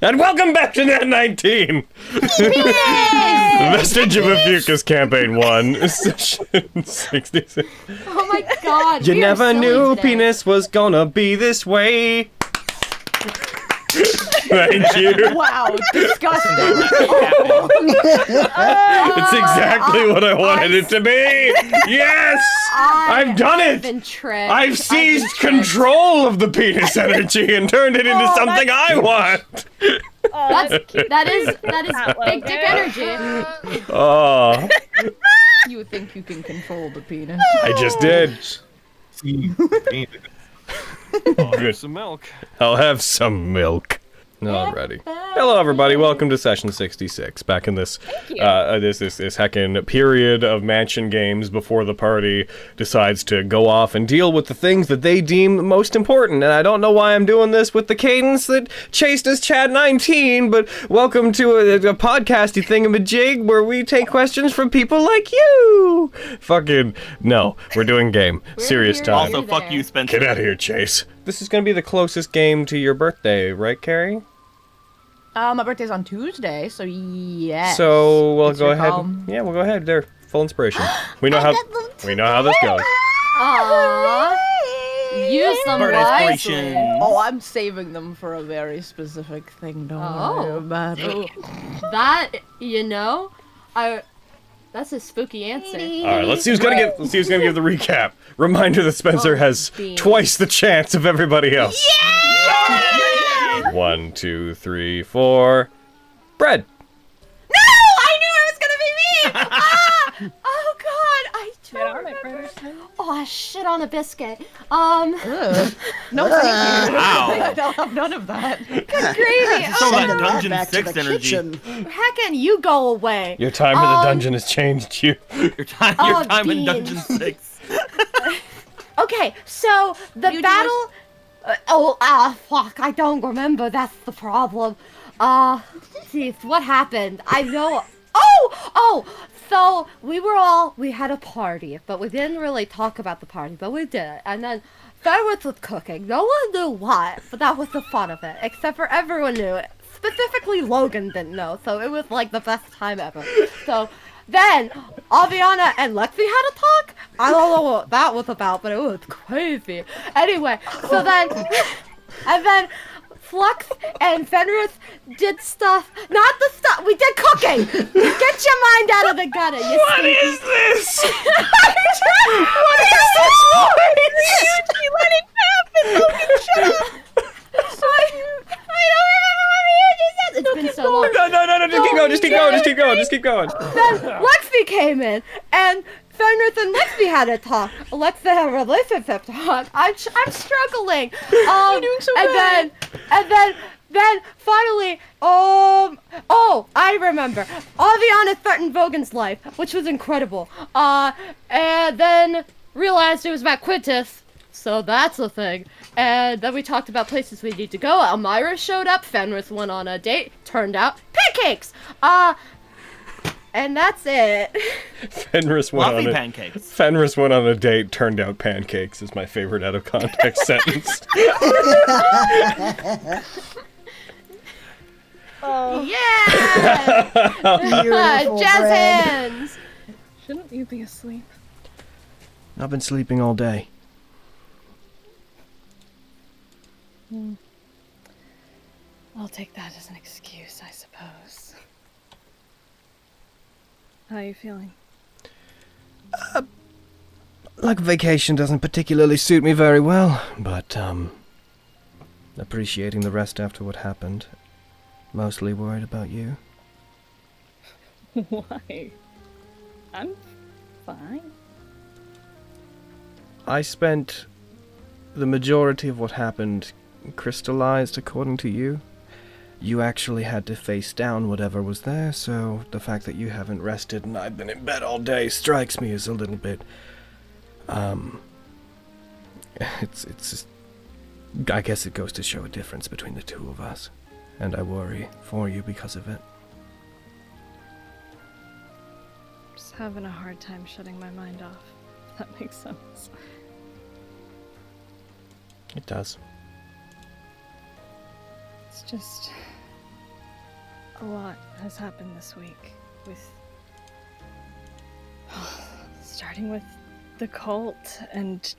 And welcome back to Nat19! Vestige of Ophiuchus Campaign 1, Session 66. Oh my god. You never knew penis was gonna be this way. Thank you. Wow, disgusting. It's exactly what I wanted it to be! Yes! I've done it! I've seized control of the penis energy and turned it into something I want! That is big dick energy. Oh. You think you can control the penis? I just did. I'll have some milk. I'll have some milk. Alrighty. Hello, everybody. Welcome to Session 66. Back in this, this heckin' period of mansion games before the party decides to go off and deal with the things that they deem most important. And I don't know why I'm doing this with the cadence that chased us Chat19, but welcome to a podcasty thingamajig where we take questions from people like you. Fucking no, we're doing game. Serious time. Also, fuck you, Spencer. Get out of here, Chase. This is gonna be the closest game to your birthday, right, Carrie? My birthday's on Tuesday, so yes. So we'll It's go your ahead. call. Yeah, we'll go ahead. There, full inspiration. We know how this goes. Aww. Use them Bird wisely. inspiration. Oh, I'm saving them for a very specific thing. Don't worry about it. That, you know, that's a spooky answer. All right, let's see who's gonna give. Let's see who's gonna give the recap. Reminder that Spencer has twice the chance of everybody else. Yeah! 1, 2, 3, 4. Bread. No! I knew it was gonna be me! Ah! Oh god, I don't remember. Oh, I shit on a biscuit. No, thank you. Wow. I don't have none of that. Good gravy. So that Oh, Dungeon back to 6 the energy. kitchen. heckin', you go away. Your time in the dungeon has changed you. Your time in beans. Dungeon 6. Okay, so the battle. Fuck, I don't remember. That's the problem. Jeez, what happened? I know. Oh, so we had a party, but we didn't really talk about the party, but we did. And then Ferris was cooking. No one knew what, but that was the fun of it. Except for everyone knew it. Specifically, Logan didn't know, so it was like the best time ever. So then Aviana and Lexi had a talk. I don't know what that was about, but it was crazy. Anyway, so then, and then Flux and Fenris did stuff. Not the stuff. We did cooking. Get your mind out of the gutter. You What is this? What is this voice? Let it happen, Logan, shut up! I don't remember what you just said. It's been so long. No, just keep going. Then Lexi came in, and Fenris and Lexi had a talk. Lexi had a relationship talk. I'm struggling. You're doing so and good. then finally, I remember. Aviana threatened Vogan's life, which was incredible. And then realized it was about Quintus. So that's a thing. And then we talked about places we need to go. Elmira showed up. Fenris went on a date. Turned out pancakes. And that's it. Fenris went on a date. Turned out pancakes is my favorite out of context sentence. Yeah! Beautiful Jazz bread. hands! Shouldn't you be asleep? I've been sleeping all day. I'll take that as an excuse, I suppose. How are you feeling? Like vacation doesn't particularly suit me very well, but, appreciating the rest after what happened. Mostly worried about you. Why? I'm fine. I spent the majority of what happened crystallized according to you. You actually had to face down whatever was there, so the fact that you haven't rested and I've been in bed all day strikes me as a little bit, it's just, I guess it goes to show a difference between the two of us, and I worry for you because of it. Just having a hard time shutting my mind off, if that makes sense. It does. It's just A lot has happened this week, with starting with the cult and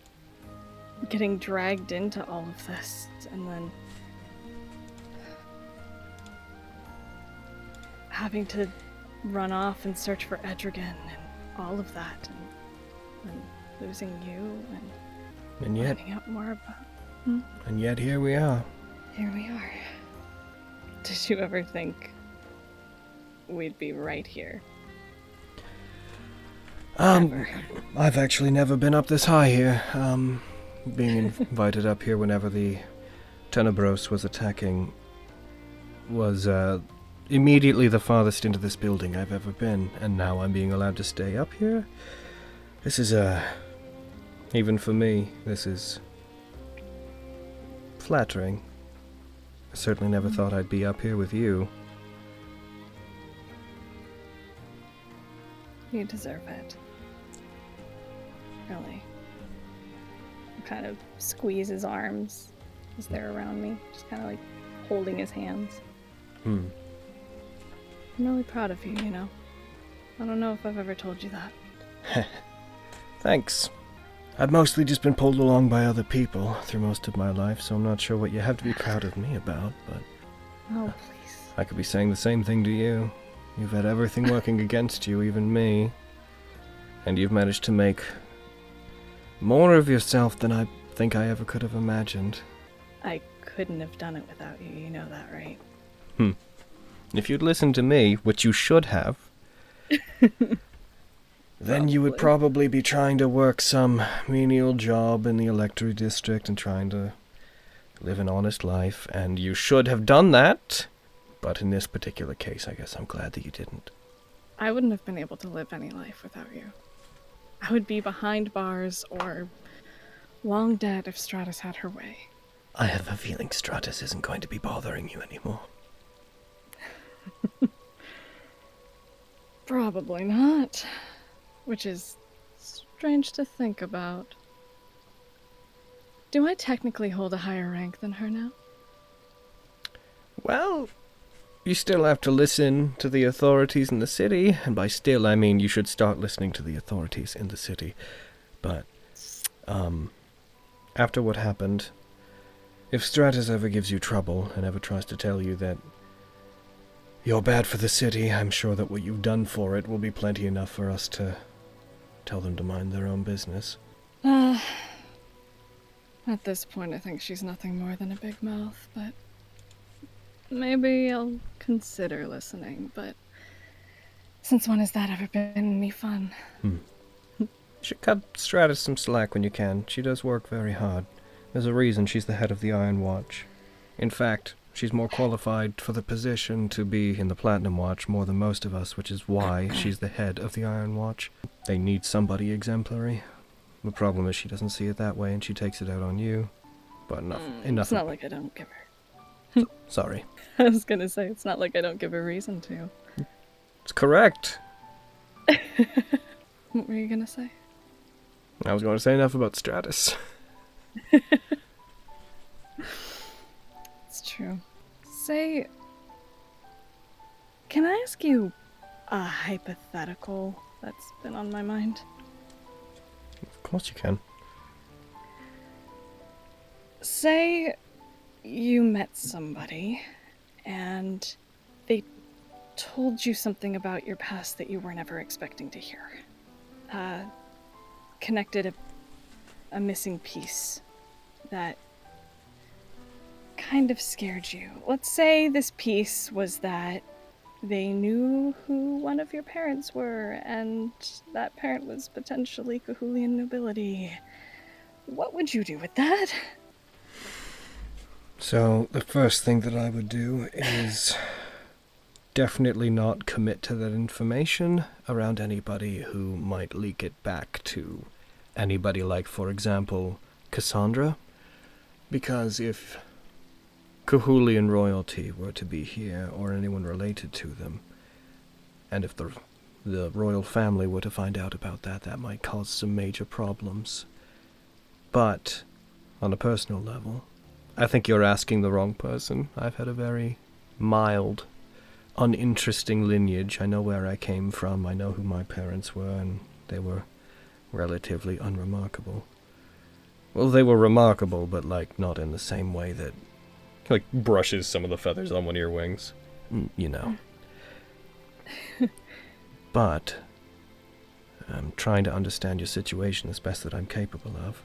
getting dragged into all of this, and then having to run off and search for Etrigan and all of that, and losing you And yet, finding out more about... and yet here we are. Here we are. Did you ever think we'd be right here? Ever? I've actually never been up this high here. Being invited up here whenever the Tenebros was attacking was, immediately the farthest into this building I've ever been, and now I'm being allowed to stay up here? This is, even for me, this is flattering. I certainly never thought I'd be up here with you. You deserve it. Really. I kind of squeeze his arms as they're around me, just kind of like holding his hands. I'm really proud of you, you know. I don't know if I've ever told you that. Thanks. I've mostly just been pulled along by other people through most of my life, so I'm not sure what you have to be proud of me about, but... Oh, please. I could be saying the same thing to you. You've had everything working against you, even me. And you've managed to make more of yourself than I think I ever could have imagined. I couldn't have done it without you, you know that, right? If you'd listened to me, which you should have, then you would probably be trying to work some menial job in the electorate district and trying to live an honest life, and you should have done that. But in this particular case, I guess I'm glad that you didn't. I wouldn't have been able to live any life without you. I would be behind bars or long dead if Stratus had her way. I have a feeling Stratus isn't going to be bothering you anymore. Probably not. Which is strange to think about. Do I technically hold a higher rank than her now? Well, you still have to listen to the authorities in the city, and by still I mean you should start listening to the authorities in the city. But, after what happened, if Stratus ever gives you trouble and ever tries to tell you that you're bad for the city, I'm sure that what you've done for it will be plenty enough for us to tell them to mind their own business. At this point, I think she's nothing more than a big mouth, but maybe I'll consider listening, but since when has that ever been any fun? You should cut Stratus some slack when you can. She does work very hard. There's a reason she's the head of the Iron Watch. In fact, she's more qualified for the position to be in the Platinum Watch more than most of us, which is why she's the head of the Iron Watch. They need somebody exemplary. The problem is she doesn't see it that way, and she takes it out on you. But enough. It's not like I don't give her. Sorry. I was gonna say, it's not like I don't give her reason to. It's correct. What were you gonna say? I was going to say enough about Stratus. It's true. Say, can I ask you a hypothetical that's been on my mind? Of course you can. Say you met somebody and they told you something about your past that you were never expecting to hear. Connected a missing piece that kind of scared you. Let's say this piece was that they knew who one of your parents were, and that parent was potentially Cahulian nobility. What would you do with that? So, the first thing that I would do is definitely not commit to that information around anybody who might leak it back to anybody like, for example, Cassandra. Because if Cahulian royalty were to be here, or anyone related to them, and if the royal family were to find out about that, that might cause some major problems. But, on a personal level, I think you're asking the wrong person. I've had a very mild uninteresting lineage. I know where I came from. I know who my parents were, and they were relatively unremarkable. Well, they were remarkable, but, like, not in the same way that... Like, brushes some of the feathers on one of your wings. You know. But I'm trying to understand your situation as best that I'm capable of.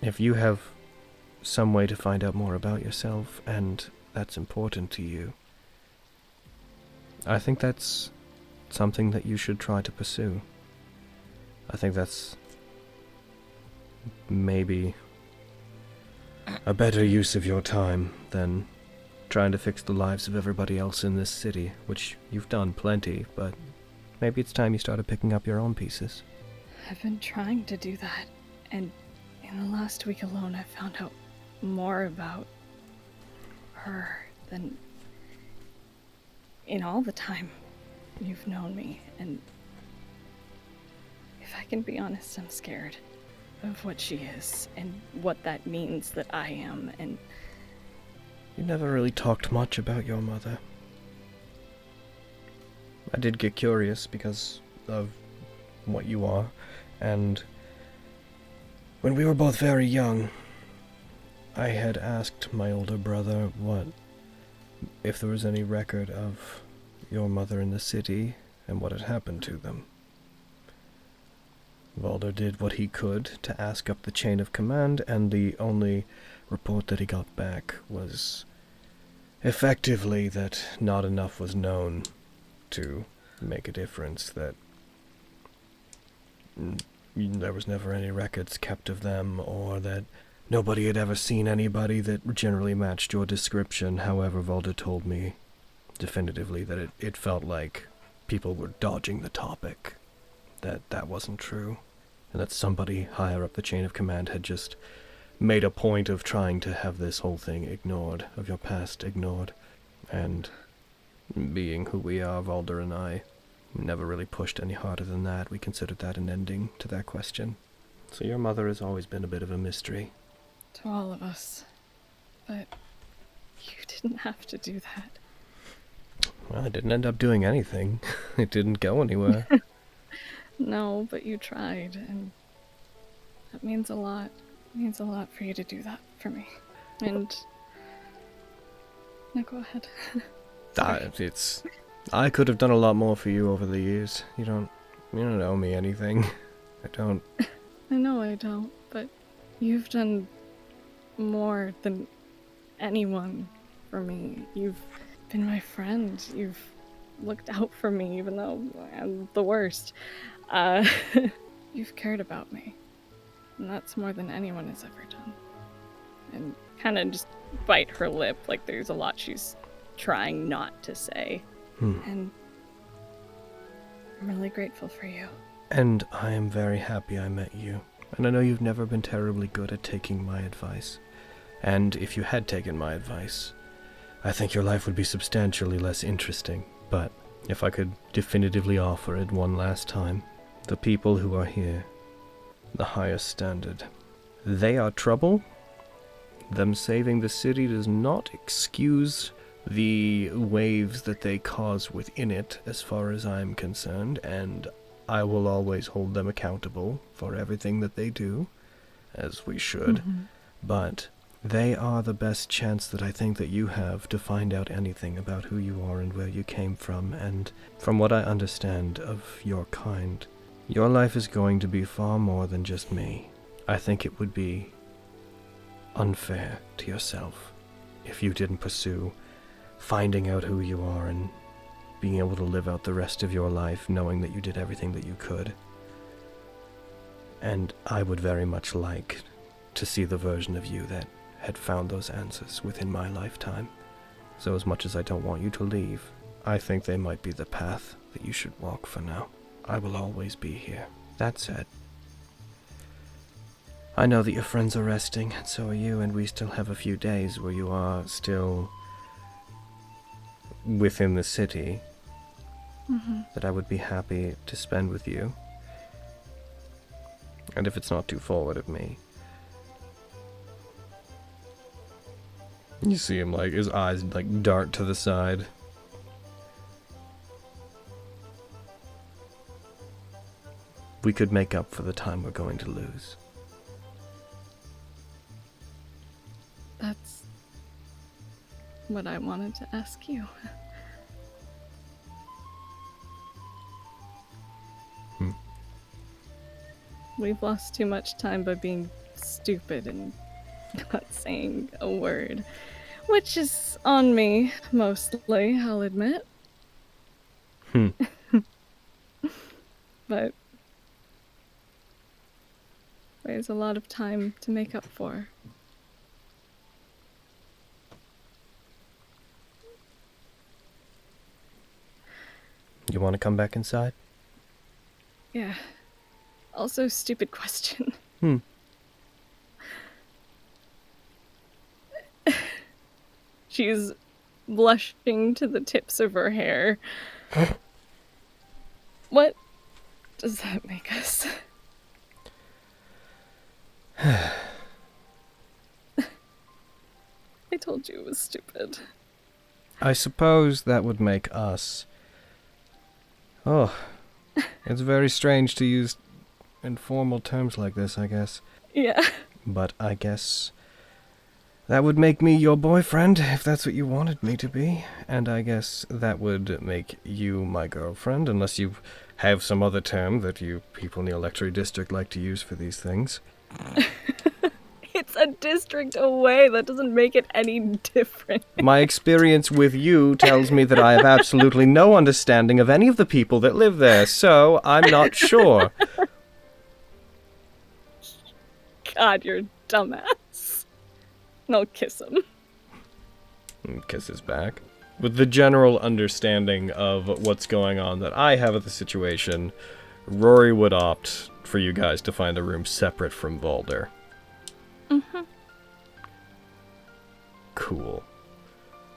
If you have some way to find out more about yourself, and that's important to you, I think that's something that you should try to pursue. I think that's maybe a better use of your time than trying to fix the lives of everybody else in this city, which you've done plenty, but maybe it's time you started picking up your own pieces. I've been trying to do that, and in the last week alone I found out more about her than in all the time you've known me, and if I can be honest, I'm scared of what she is and what that means that I am, and You never really talked much about your mother. I did get curious because of what you are, and when we were both very young, I had asked my older brother if there was any record of your mother in the city and what had happened to them. Valder did what he could to ask up the chain of command, and the only report that he got back was effectively that not enough was known to make a difference, that there was never any records kept of them, or that nobody had ever seen anybody that generally matched your description. However, Valder told me definitively that it felt like people were dodging the topic, that wasn't true, and that somebody higher up the chain of command had just made a point of trying to have this whole thing ignored, of your past ignored. And being who we are, Valder and I never really pushed any harder than that. We considered that an ending to that question. So your mother has always been a bit of a mystery. to all of us. But you didn't have to do that. Well, I didn't end up doing anything. It didn't go anywhere. No, but you tried, and that means a lot. It means a lot for you to do that for me. And no, go ahead. I could have done a lot more for you over the years. You don't owe me anything. I don't. I know I don't, but you've done more than anyone for me. You've been my friend. You've looked out for me, even though I'm the worst. You've cared about me. And that's more than anyone has ever done. And kind of just bite her lip, like there's a lot she's trying not to say. And I'm really grateful for you. And I am very happy I met you. And I know you've never been terribly good at taking my advice. And if you had taken my advice, I think your life would be substantially less interesting. But if I could definitively offer it one last time, the people who are here, the highest standard, they are trouble. Them saving the city does not excuse the waves that they cause within it, as far as I'm concerned, and I will always hold them accountable for everything that they do, as we should. But they are the best chance that I think that you have to find out anything about who you are and where you came from, and from what I understand of your kind, your life is going to be far more than just me. I think it would be unfair to yourself if you didn't pursue finding out who you are and being able to live out the rest of your life knowing that you did everything that you could. And I would very much like to see the version of you that had found those answers within my lifetime. So as much as I don't want you to leave, I think they might be the path that you should walk for now. I will always be here. That said, I know that your friends are resting, and so are you, and we still have a few days where you are still within the city that I would be happy to spend with you. And if it's not too forward of me, You see him, like, his eyes, like, dart to the side. We could make up for the time we're going to lose. That's what I wanted to ask you. We've lost too much time by being stupid and not saying a word. Which is on me, mostly, I'll admit. But there's a lot of time to make up for. You want to come back inside? Yeah. Also, stupid question. She's blushing to the tips of her hair. What does that make us? I told you it was stupid. I suppose that would make us... Oh, it's very strange to use informal terms like this, I guess. Yeah. But I guess that would make me your boyfriend, if that's what you wanted me to be. And I guess that would make you my girlfriend, unless you have some other term that you people in the electorate district like to use for these things. It's a district away. That doesn't make it any different. My experience with you tells me that I have absolutely no understanding of any of the people that live there, so I'm not sure. God, you're a dumbass. And I'll kiss him. And kisses back. With the general understanding of what's going on that I have of the situation, Rory would opt for you guys to find a room separate from Volder. Cool.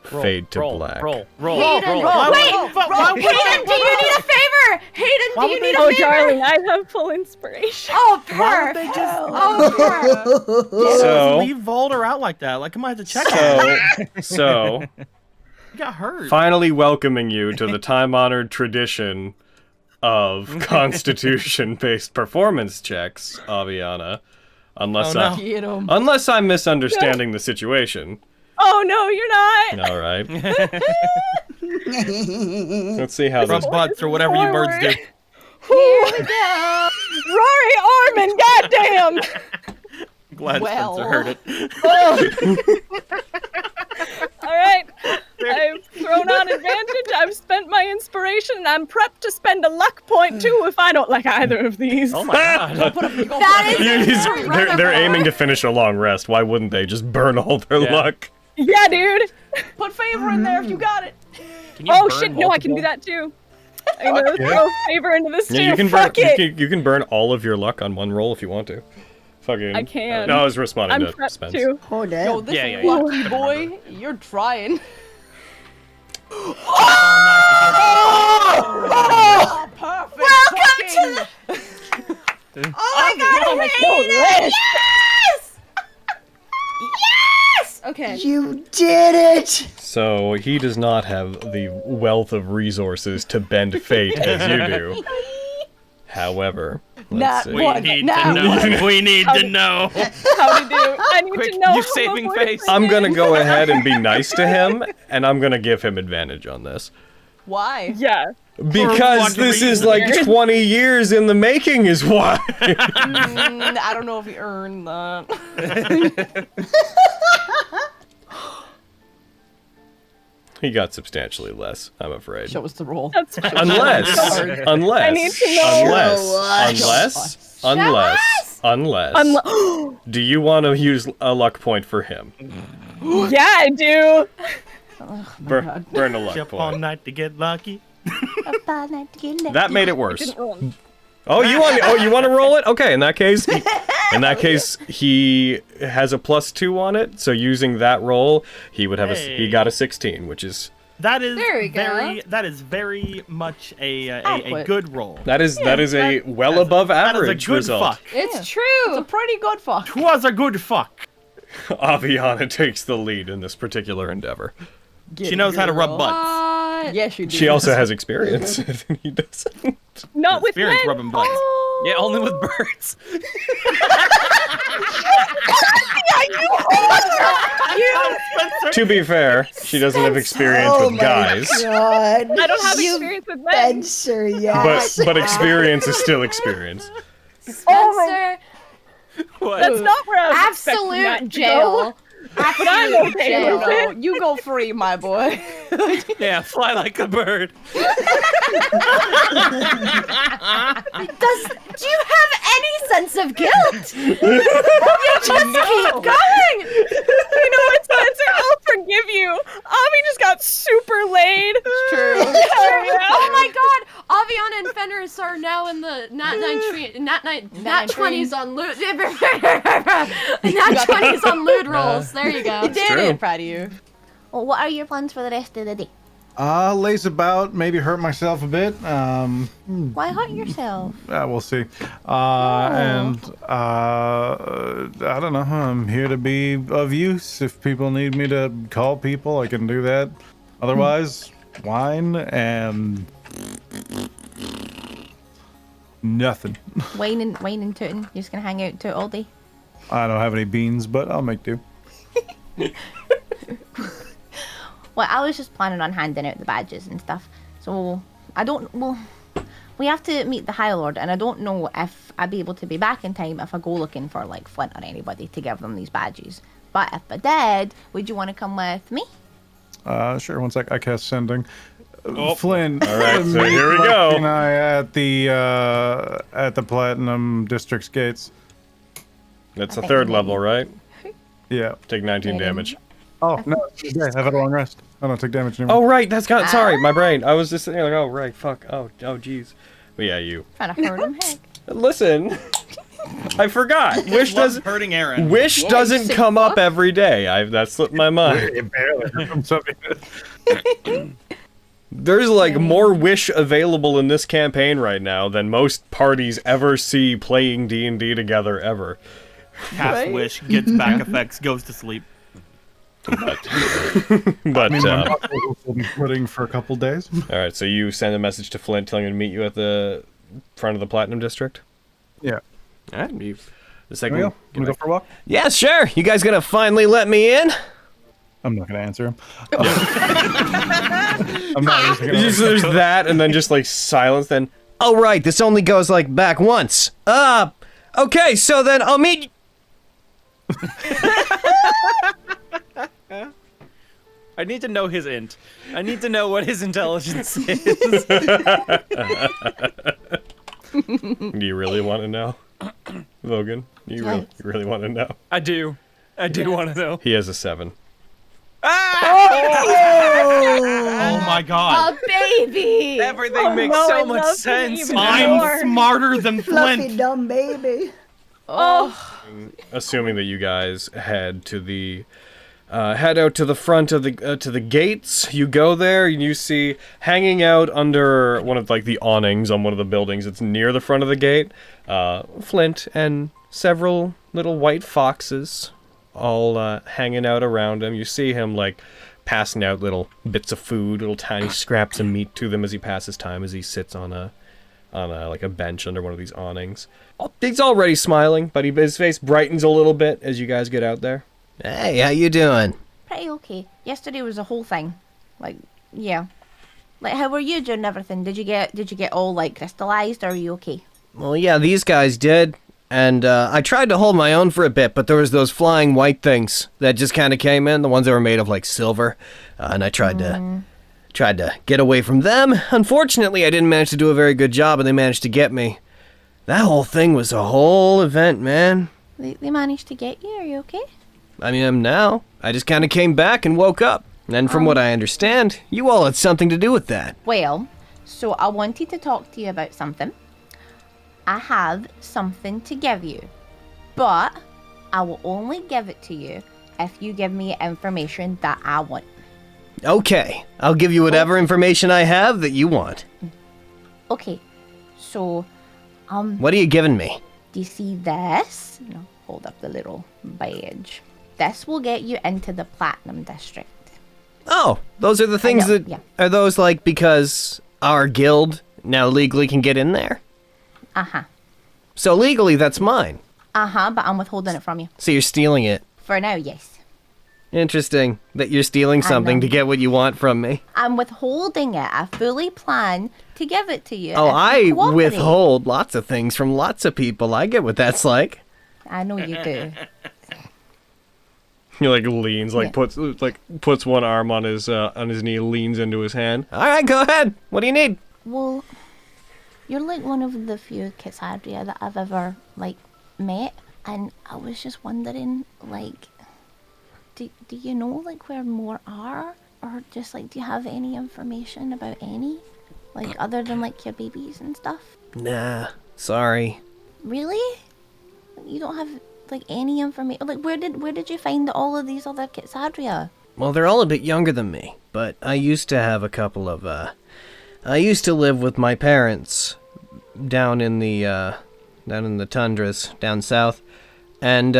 Fade to black. Roll. Hayden, Why wait! would- Hayden, do you need a favor? Hayden, do you need a Oh, favor? darling, I have full inspiration. Oh, Why would they perfect. just Oh, So, leave Volder out like that? Like, I might have to check it. so, You got hurt. finally welcoming you to the time-honored tradition of Constitution-based performance checks, Aviana. Unless Oh, no. Get him. unless I'm misunderstanding the situation. Oh, no, you're not. All right. Let's see how Rub this. butts or whatever you birds do. Here we go. Rory Orman, goddamn! Glad Well. Spencer heard it. All right, I've thrown on advantage. I've spent my inspiration, and I'm prepped to spend a luck point too if I don't like either of these. Oh my god. That is They're aiming to finish a long rest. Why wouldn't they just burn all their Yeah. luck? Yeah, dude. Put favor in there if you got it. Can you Oh burn shit, no, I can do multiple? that too. I'm gonna throw favor into this too. Yeah, you can Fuck burn. it. You can burn all of your luck on one roll if you want to. Fucking. I can. No, I was responding I'm to prepped Spence. too. Oh, Yo, damn. this Yeah. lucky boy, you're trying. Oh, perfect. Welcome to the. Oh my god, Oh my Hayden! God, Yes! Yes! Okay. You did it! So he does not have the wealth of resources to bend fate as you do. However, let's see. We What? need Now to know. We need to know. How to do? I need Quick, to know. you how saving my face. boyfriend I'm gonna is. go ahead and be nice to him, and I'm gonna give him advantage on this. Why? Yeah. Because what this is reason? like 20 years in the making is why. I don't know if he earned that. He got substantially less, I'm afraid. Show us the roll. That's fine. Unless, I need to know. do you want to use a luck point for him? Yeah, I do. Burn a luck Up all point. night to get lucky. That made it worse. Didn't roll. Oh, you want to roll it? Okay, in that case, he has a +2 on it. So using that roll, he would have he got a 16, which is That is There we go. That is very much a Adequate. good roll. that is a well above That is a average good result. fuck. It's It's true. a pretty good fuck. Twas a good fuck. Aviana takes the lead in this particular endeavor. She knows how to rub butts. What? Yes, you do. She also has experience. He doesn't. Not with Experience men. rubbing butts. Oh. Yeah, only with birds. To be fair, she doesn't have experience Oh with my guys, God. I don't have You experience with men. Spencer, yes. but experience is still experience. Spencer, What? That's not where I was expecting that absolute to jail. go. But I'm Absolute okay jail. with it. No, you go free, my boy. Yeah, fly like a bird. Do you have any sense of guilt? You just keep going. You know what, Spencer? I'll forgive you. Avi just got super laid. It's true. Oh my god! Aviana and Fenris are now in the Nat 20s on loot. Nat 20s on loot rolls. There you go. You did true. it, proud of you. Well, what are your plans for the rest of the day? Lace about, maybe hurt myself a bit. Why hurt yourself? We'll see. And I don't know. I'm here to be of use. If people need me to call people, I can do that. Otherwise, wine and nothing. Wine and tooting. You're just gonna hang out toot all day. I don't have any beans, but I'll make do. Well, I was just planning on handing out the badges and stuff. So I don't. Well, we have to meet the High Lord, and I don't know if I'll be able to be back in time if I go looking for like Flint or anybody to give them these badges. But if I did, would you want to come with me? Sure. One sec. I cast sending. Oh. Flynn. All right, so meet here we Lucky go. And I at the Platinum District's gates. That's the third level, right? Yeah. Take 19 damage. Oh no, it's okay. I've had a long rest. I don't take damage anymore. Oh right, that's got. Sorry, my brain. I was just sitting there like, oh right, fuck. Oh jeez. But yeah, you. Trying to hurt him, heck. Listen, I forgot. Wish Loves doesn't. hurting Aaron. Wish Yeah, doesn't sick come fuck. up every day. That slipped my mind. It barely comes up. There's like more Wish available in this campaign right now than most parties ever see playing D&D together ever. Cast wish, gets back effects, goes to sleep. But Quitting for a couple days. all right, so you send a message to Flint telling him to meet you at the front of the Platinum District. Yeah. All right, the There second. we go. Wanna go for a walk? Yeah, sure. You guys gonna finally let me in? I'm not gonna answer him. I'm not just gonna. There's that, and then just like silence. Then, oh right, this only goes like back once. Okay, so then I'll meet. I need to know his int. I need to know what his intelligence is. Do you really want to know, Logan? You really want to know? I do. I do want to know. He has a 7. Oh my god. A baby! Everything makes no, so I much love him sense. even I'm more. smarter than Fluffy Flint. dumb baby. Assuming that you guys head to the head out to the front of the to the gates. You go there and you see hanging out under one of like the awnings on one of the buildings that's near the front of the gate, Flint and several little white foxes all hanging out around him. You see him like passing out little bits of food, little tiny scraps of meat to them as he passes time, as he sits on a like a bench under one of these awnings. He's already smiling, but his face brightens a little bit as you guys get out there. Hey, how you doing? Pretty okay. Yesterday was a whole thing. Like, yeah. Like, how were you doing everything? Did you get all like crystallized, or are you okay? Well, yeah, these guys did. And I tried to hold my own for a bit, but there was those flying white things that just kind of came in, the ones that were made of like silver. And I tried to get away from them. Unfortunately, I didn't manage to do a very good job, and they managed to get me. That whole thing was a whole event, man. They managed to get you. Are you okay? I mean, I'm now. I just kind of came back and woke up. And from what I understand, you all had something to do with that. Well, so I wanted to talk to you about something. I have something to give you, but I will only give it to you if you give me information that I want. Okay, I'll give you whatever information I have that you want. Okay, so, What are you giving me? do you see this? Hold up the little badge. This will get you into the Platinum District. Oh, those are the things know, that... yeah. Are those, like, because our guild now legally can get in there? Uh-huh. So legally, that's mine. Uh-huh, but I'm withholding it from you. So you're stealing it. For now, yes. Interesting that you're stealing something know. to get what you want from me. I'm withholding it. I fully plan to give it to you. Oh, if I you cooperate. withhold lots of things from lots of people. I get what that's like. I know you do. He like leans, like Yeah. puts one arm on his knee, leans into his hand. All right, go ahead. What do you need? Well, you're like one of the few Cassandria that I've ever, like, met. And I was just wondering, like, do you know, like, where more are? Or just, like, do you have any information about any? Like, other than, like, your babies and stuff? Nah, sorry. Really? You don't have, like, any information? Like, where did you find all of these other Cassandria? Well, they're all a bit younger than me, but I used to have a couple of, I used to live with my parents down in the tundras down south, and,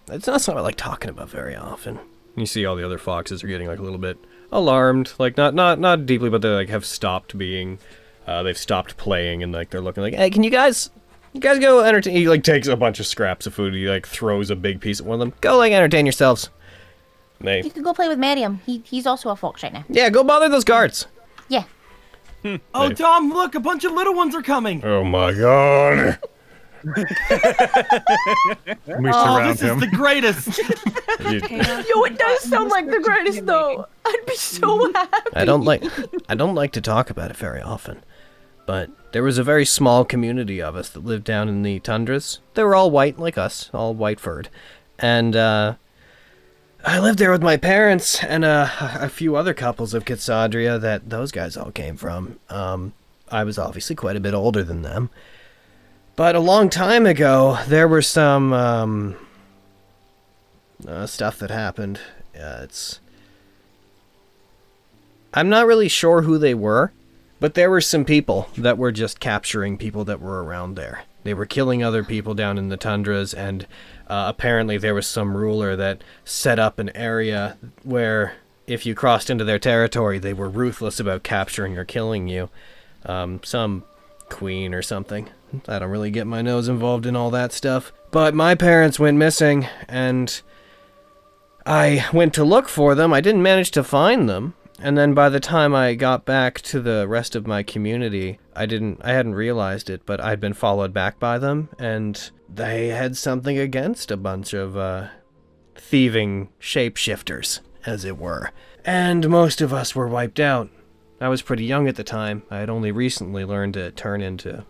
it's not something I like talking about very often. You see all the other foxes are getting like a little bit alarmed, like not deeply, but they like have stopped being, they've stopped playing, and like they're looking like, Hey, can you guys go entertain? he like takes a bunch of scraps of food, he like throws a big piece at one of them. Go, like, entertain yourselves. They, You could go play with Miriam. He's also a fox right now. Yeah, go bother those guards. Yeah. Oh, They- Tom, look, a bunch of little ones are coming. oh my god. We Oh, surround this is him. the greatest. You- Yo, it does sound like the greatest though. I'd be so happy. I don't like to talk about it very often, but there was a very small community of us that lived down in the tundras. They were all white like us, all white furred, and I lived there with my parents and a few other couples of Cassandria that those guys all came from. I was obviously quite a bit older than them, but a long time ago there were some stuff that happened. I'm not really sure who they were, but there were some people that were just capturing people that were around there. They were killing other people down in the tundras, and apparently there was some ruler that set up an area where if you crossed into their territory, they were ruthless about capturing or killing you. Some queen or something. I don't really get my nose involved in all that stuff. But my parents went missing, and I went to look for them. I didn't manage to find them. And then by the time I got back to the rest of my community, I hadn't realized it, but I'd been followed back by them, and they had something against a bunch of thieving shapeshifters, as it were. And most of us were wiped out. I was pretty young at the time. I had only recently learned to turn into,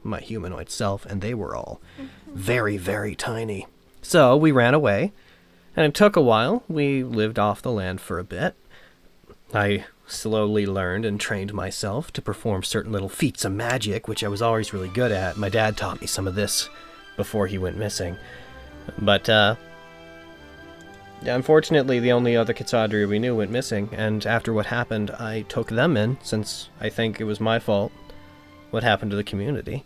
my humanoid self, and they were all very, very tiny. So we ran away, and it took a while. We lived off the land for a bit. I slowly learned and trained myself to perform certain little feats of magic, which I was always really good at. My dad taught me some of this before he went missing. But, unfortunately, the only other Cassandria we knew went missing, and after what happened, I took them in, since I think it was my fault what happened to the community.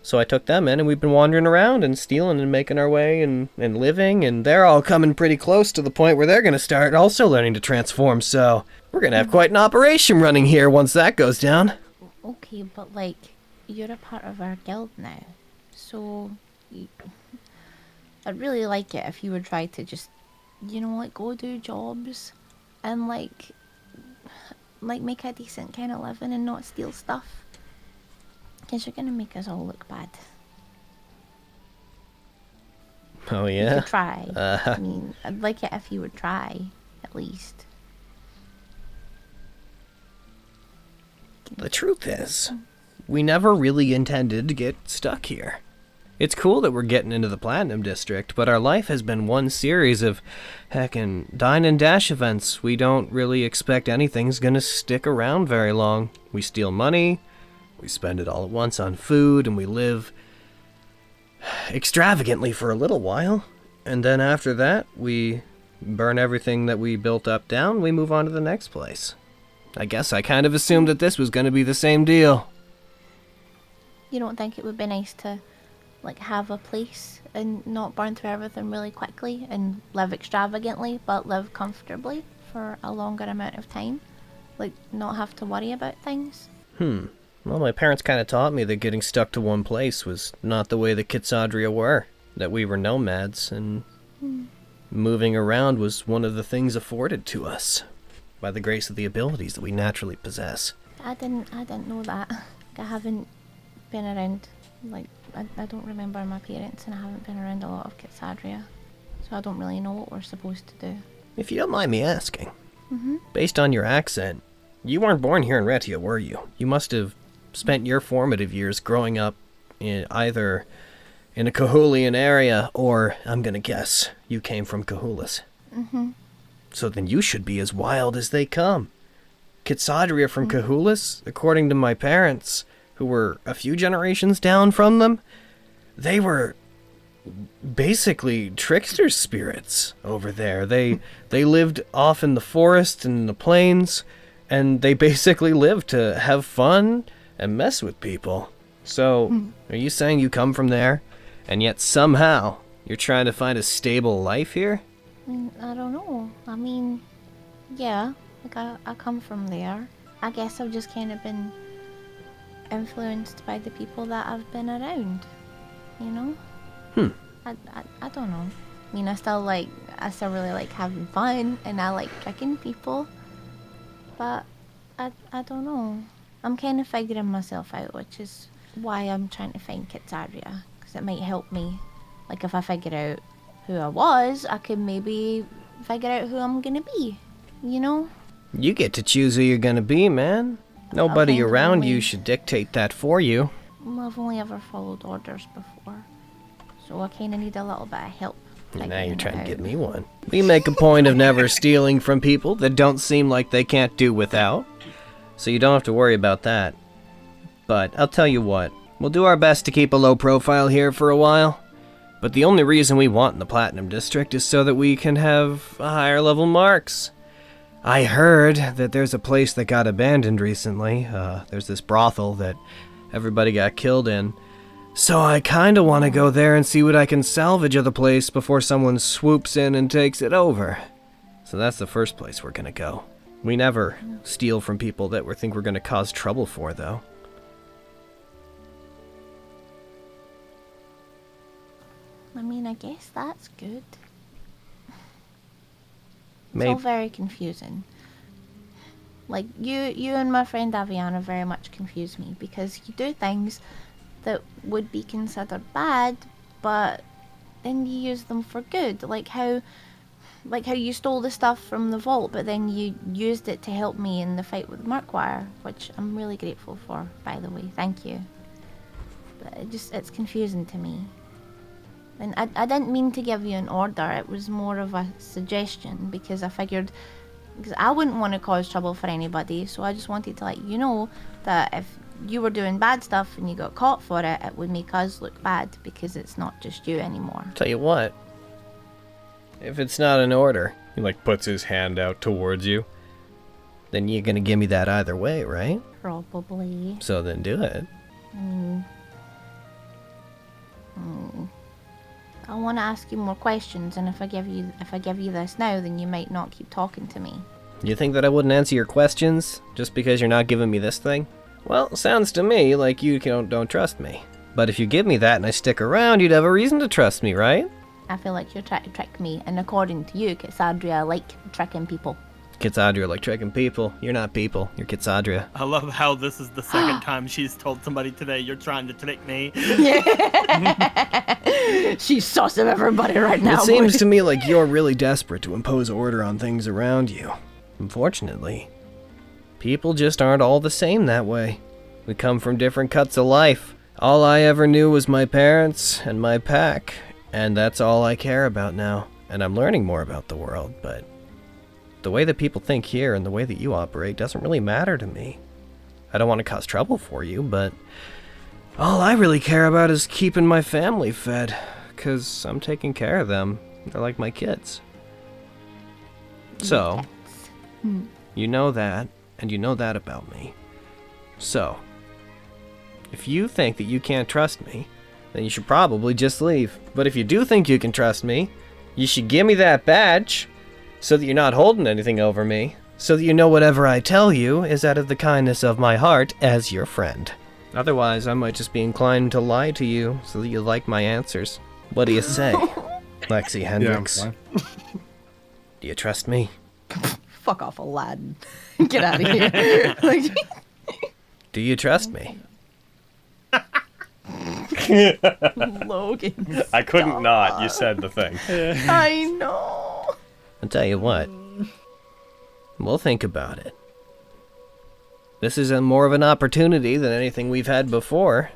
So I took them in, and we've been wandering around and stealing and making our way and living, and they're all coming pretty close to the point where they're going to start also learning to transform, so we're going to have quite an operation running here once that goes down. Okay, but, like, you're a part of our guild now. So, I'd really like it if you would try to just, go do jobs and, like make a decent kind of living and not steal stuff. Because you're going to make us all look bad. Oh, You yeah? could try. I mean, I'd like it if you would try, at least. The truth is, we never really intended to get stuck here. It's cool that we're getting into the Platinum District, but our life has been one series of heckin' dine and dash events. We don't really expect anything's gonna stick around very long. We steal money, we spend it all at once on food, and we live extravagantly for a little while. And then after that, we burn everything that we built up down, we move on to the next place. I guess I kind of assumed that this was gonna be the same deal. You don't think it would be nice to, like, have a place and not burn through everything really quickly? quickly and live extravagantly, but live comfortably for a longer amount of time. Like, not have to worry about things. Well, my parents kind of taught me that getting stuck to one place was not the way the Kitsadria were. That we were nomads, and moving around was one of the things afforded to us by the grace of the abilities that we naturally possess. I didn't know that. I haven't been around, like, I don't remember my parents, and I haven't been around a lot of Kitsadria, so I don't really know what we're supposed to do. If you don't mind me asking, based on your accent, you weren't born here in Retia, were you? You must have spent your formative years growing up in either in a Cahulian area, or, I'm gonna guess, you came from Cahulas. So then you should be as wild as they come. Kitsadria from Cahulas, according to my parents, who were a few generations down from them, they were basically trickster spirits over there. They lived off in the forest and in the plains, and they basically lived to have fun and mess with people. So, are you saying you come from there, and yet somehow you're trying to find a stable life here? I don't know. I mean, yeah, like I come from there. I guess I've just kind of been influenced by the people that I've been around, you know? I don't know. I mean, I still really like having fun, and I like tricking people, but I don't know. I'm kind of figuring myself out, which is why I'm trying to find Kitsadria, because it might help me. Like, if I figure out who I was, I could maybe figure out who I'm gonna be, you know? You get to choose who you're gonna be, man. Nobody Okay, around only- you should dictate that for you. Well, I've only ever followed orders before, so I kind of need a little bit of help. Now figuring you're it trying to out. get me one. We make a point of never stealing from people that don't seem like they can't do without, so you don't have to worry about that. But I'll tell you what, we'll do our best to keep a low profile here for a while. But the only reason we want in the Platinum District is so that we can have higher level marks. I heard that there's a place that got abandoned recently. There's this brothel that everybody got killed in. So I kinda wanna go there and see what I can salvage of the place before someone swoops in and takes it over. So that's the first place we're gonna go. We never steal from people that we think we're gonna cause trouble for, though. I mean, I guess that's good. It's Maybe. all very confusing. Like, you and my friend Aviana very much confuse me, because you do things that would be considered bad, but then you use them for good. Like how you stole the stuff from the vault, but then you used it to help me in the fight with Murkwire, which I'm really grateful for, by the way. Thank you. But it's confusing to me. And I didn't mean to give you an order, it was more of a suggestion, because I figured, because I wouldn't want to cause trouble for anybody, so I just wanted to let you know that if you were doing bad stuff and you got caught for it, it would make us look bad, because it's not just you anymore. Tell you what, if it's not an order, He puts his hand out towards you. then you're gonna give me that either way, right? Probably. So then do it. I want to ask you more questions, and if I give you this now, then you might not keep talking to me. You think that I wouldn't answer your questions just because you're not giving me this thing? Well, sounds to me like you don't trust me. But if you give me that and I stick around, you'd have a reason to trust me, right? I feel like you're trying to trick me, and according to you, Kitsadria like tricking people. Kitsadria like tricking people. You're not people. You're Kitsadria. I love how this is the second time she's told somebody today, you're trying to trick me. She's saucing everybody right now. It seems to me like you're really desperate to impose order on things around you. Unfortunately, people just aren't all the same that way. We come from different cuts of life. All I ever knew was my parents and my pack, and that's all I care about now. And I'm learning more about the world, but the way that people think here and the way that you operate doesn't really matter to me. I don't want to cause trouble for you, but all I really care about is keeping my family fed, 'cause I'm taking care of them. They're like my kids. So, you know that, and you know that about me. So, if you think that you can't trust me, then you should probably just leave. But if you do think you can trust me, You should give me that badge so that you're not holding anything over me, so that you know whatever I tell you is out of the kindness of my heart as your friend. Otherwise, I might just be inclined to lie to you so that you like my answers. What do you say, Lexi Hendricks? Yeah, Do you trust me? Fuck off, Aladdin. Get out of here. Like, Do you trust me? Logan. I couldn't not. You said the thing. I know. I'll tell you what. We'll think about it. This is more of an opportunity than anything we've had before.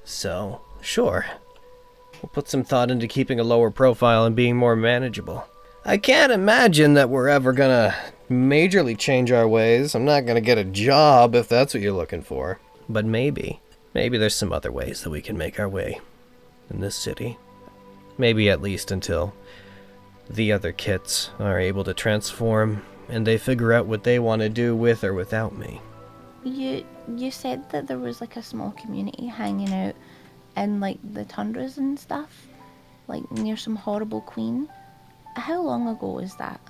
So, sure. We'll put some thought into keeping a lower profile and being more manageable. I can't imagine that we're ever gonna majorly change our ways. I'm not gonna get a job if that's what you're looking for. But maybe there's some other ways that we can make our way in this city. Maybe at least until the other kits are able to transform and they figure out what they want to do with or without me. You said that there was like a small community hanging out in like the tundras and stuff, like near some horrible queen. How long ago was that?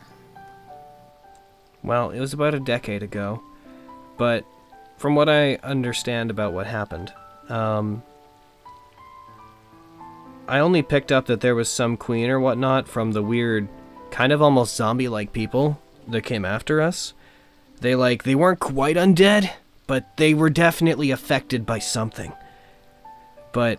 Well, it was about a decade ago, but from what I understand about what happened, I only picked up that there was some queen or whatnot from the weird, kind of almost zombie-like people that came after us. They weren't quite undead, but they were definitely affected by something. But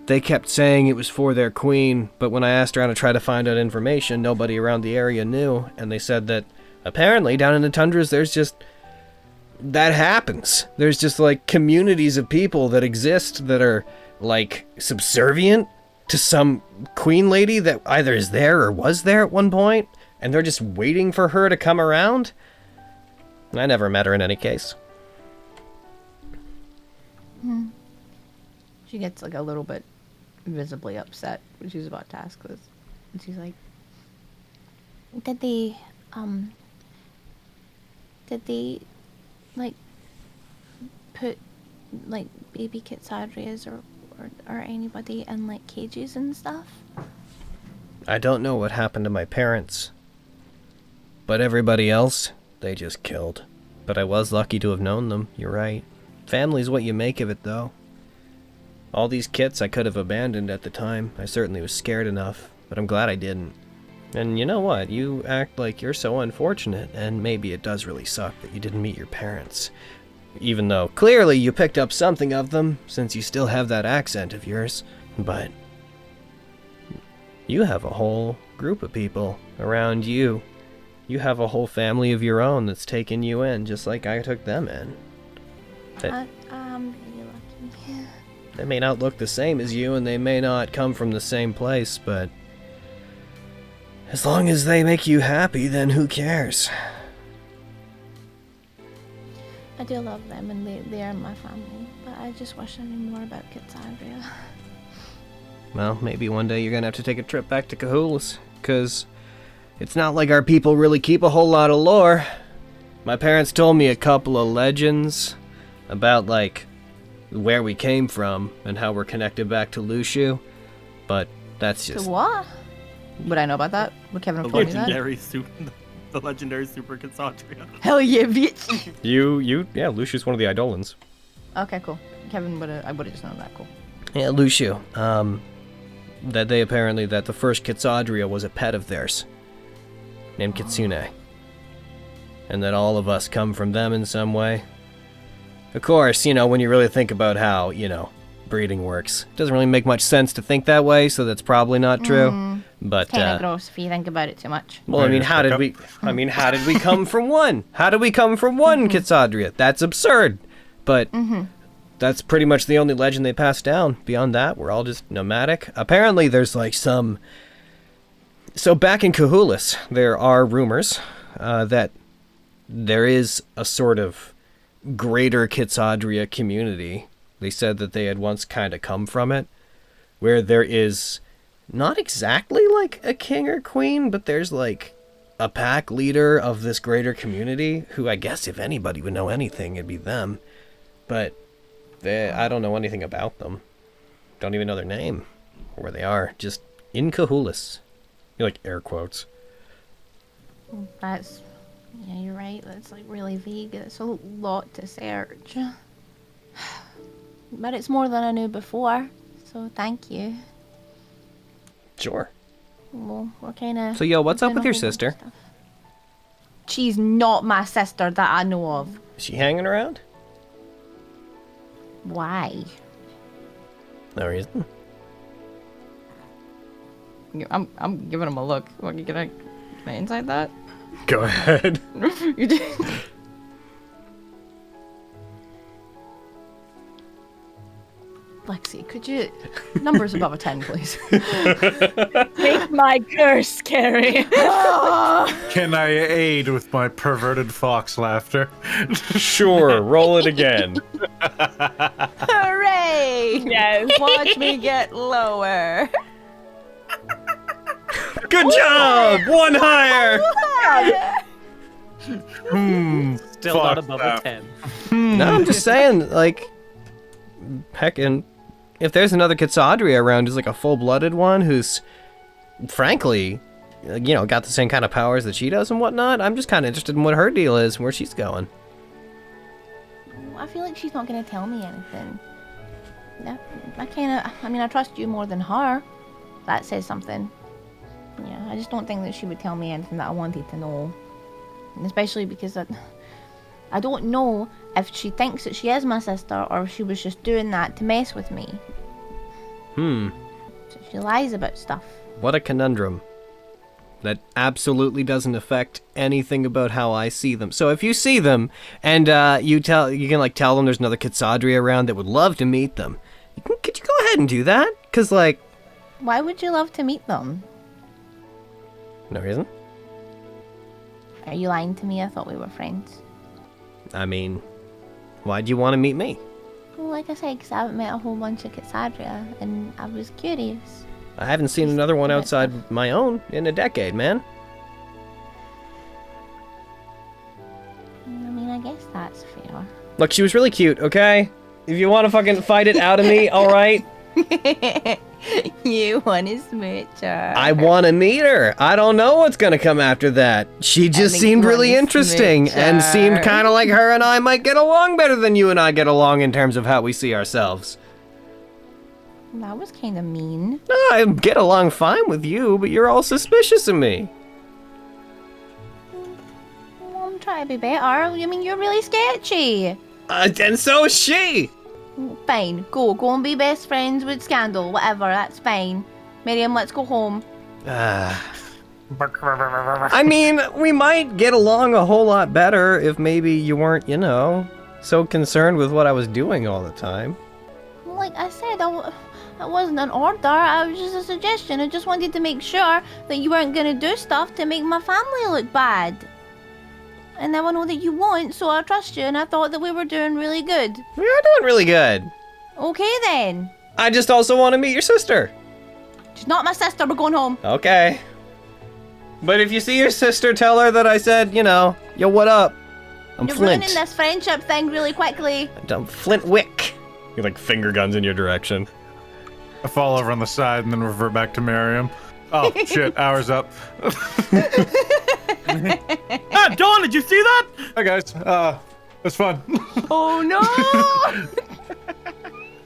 they kept saying it was for their queen, but when I asked around to try to find out information, nobody around the area knew, and they said that apparently down in the tundras that happens. There's just like communities of people that exist that are like subservient to some queen lady that either is there or was there at one point, and they're just waiting for her to come around. I never met her in any case. She gets like a little bit visibly upset when she's about to ask this. And she's like, Did they like put like baby Kitsadrias or anybody in like cages and stuff? I don't know what happened to my parents, but everybody else, they just killed. But I was lucky to have known them, you're right. Family's what you make of it, though. All these kits I could have abandoned at the time. I certainly was scared enough, but I'm glad I didn't. And you know what? You act like you're so unfortunate, and maybe it does really suck that you didn't meet your parents. Even though, clearly, you picked up something of them, since you still have that accent of yours. But you have a whole group of people around you. You have a whole family of your own that's taken you in, just like I took them in. I'm really lucky. They may not look the same as you, and they may not come from the same place, but as long as they make you happy, then who cares? I do love them, and they are my family, but I just wish I knew more about Kitsadria. Well, maybe one day you're gonna have to take a trip back to Cahoolis, 'cause it's not like our people really keep a whole lot of lore. My parents told me a couple of legends about, like, where we came from and how we're connected back to Lushu, but that's just... So what? Would I know about that? Would Kevin have The told me that? the legendary Super Cassandria. Hell yeah, bitch! Yeah, Lucius one of the Eidolons. Okay, cool. Kevin I would have just known that. Cool. Yeah, Lushu. That the first Kitsadria was a pet of theirs, named Kitsune. And that all of us come from them in some way. Of course, when you really think about how, breeding works, it doesn't really make much sense to think that way, so that's probably not true. But Kind of gross if you think about it too much. well, how did we come from one? How did we come from one Kitsadria? That's absurd. But that's pretty much the only legend they passed down. Beyond that, we're all just nomadic. Apparently, there's like some... So back in Cahoolis, there are rumors that there is a sort of greater Kitsadria community. They said that they had once kind of come from it, where there is not exactly like a king or queen, but there's like a pack leader of this greater community who I guess if anybody would know anything, it'd be them. But I don't know anything about them. Don't even know their name or where they are. Just in Cahoolis. You like air quotes. That's... Yeah, you're right. That's like really vague. It's a lot to search. But it's more than I knew before, so thank you. Sure. Well, we're kind of... So, yo, what's up with your sister? She's not my sister that I know of. Is she hanging around? Why? No reason. I'm giving him a look. What, can I inside that? Go ahead. You did. Lexi, could you... Numbers above a 10, please. Make my curse, Carrie. Can I aid with my perverted fox laughter? Sure, roll it again. Hooray! Yes. Watch me get lower. Good job! One higher! Still Fuck not above that. a 10. No, I'm just saying, like, heckin', if there's another Kitsadria around who's like a full-blooded one who's, frankly, you know, got the same kind of powers that she does and whatnot, I'm just kind of interested in what her deal is and where she's going. I feel like she's not going to tell me anything. Yeah, I trust you more than her. That says something. Yeah, I just don't think that she would tell me anything that I wanted to know. And especially because I don't know if she thinks that she is my sister or if she was just doing that to mess with me. So she lies about stuff. What a conundrum. That absolutely doesn't affect anything about how I see them. So if you see them and you can like tell them there's another Kitsadria around that would love to meet them, could you go ahead and do that? Cause like, Why would you love to meet them? no reason. Are you lying to me? I thought we were friends. I mean, why'd you want to meet me? Well, like I said, because I haven't met a whole bunch of Kitsadria, and I was curious. I haven't seen another one outside my own in a decade, man. I mean, I guess that's fair. Look, she was really cute, okay? If you want to fucking fight it out of me, alright? You want to smooch her. I want to meet her. I don't know what's going to come after that. She just think seemed you really wanna interesting smooch and seemed her. kind of like her and I might get along better than you and I get along in terms of how we see ourselves. That was kind of mean. No, I get along fine with you, but you're all suspicious of me. Well, I'm trying to be better. I mean, you're really sketchy. And so is she. Fine, go and be best friends with Scandal, whatever, that's fine. Miriam, let's go home. I mean, we might get along a whole lot better if maybe you weren't, you know, so concerned with what I was doing all the time. Like I said, that wasn't an order, I was just a suggestion. I just wanted to make sure that you weren't gonna do stuff to make my family look bad. And now I know that you won't, so I trust you, and I thought that we were doing really good. We are doing really good. Okay then. I just also want to meet your sister. She's not my sister, we're going home. Okay. But if you see your sister, tell her that I said, you know, yo, what up? I'm You're Flint. ruining this friendship thing really quickly. I'm Flint Wick. He like finger guns in your direction. I fall over on the side and then revert back to Miriam. Oh, shit, hour's up. Ah, Dawn, did you see that? Hi, guys. It's fun. Oh no!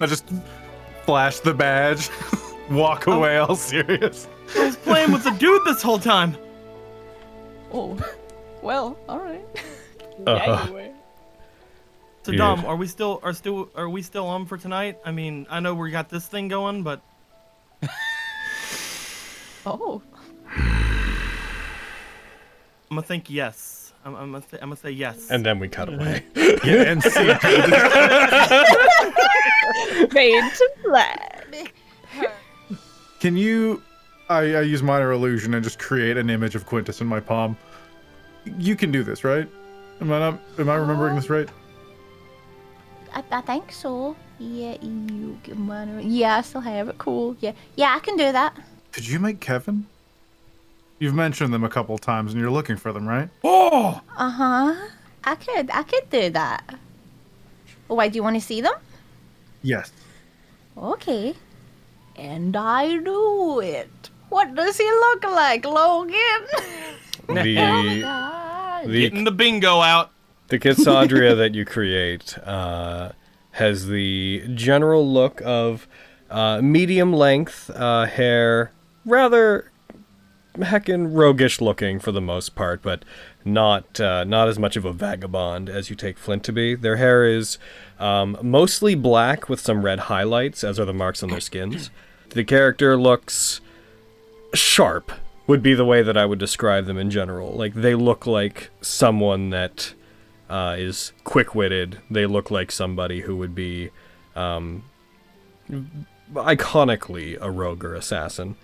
I just flash the badge, walk away all serious. I was playing with the dude this whole time. Oh, well, all right. So Dom, are we still on for tonight? I mean, I know we got this thing going, but Oh. I'm gonna think yes. I'm gonna say yes. And then we cut away. Yeah, and see. Fade to black. Can you? I use minor illusion and just create an image of Quintus in my palm. You can do this, right? Am I remembering this right? I think so. Yeah, yeah, I still have it. Cool. Yeah, I can do that. Could you make Kevin? You've mentioned them a couple times, and you're looking for them, right? Oh! I could do that. Oh, why do you want to see them? Yes. Okay. And I do it. What does he look like, Logan? Getting the bingo out. The Cassandria that you create has the general look of medium length hair, rather heckin' roguish looking for the most part, but not as much of a vagabond as you take Flint to be. Their hair is mostly black with some red highlights, as are the marks on their skins. The character looks sharp, would be the way that I would describe them in general. Like, they look like someone that is quick-witted. They look like somebody who would be iconically a rogue or assassin.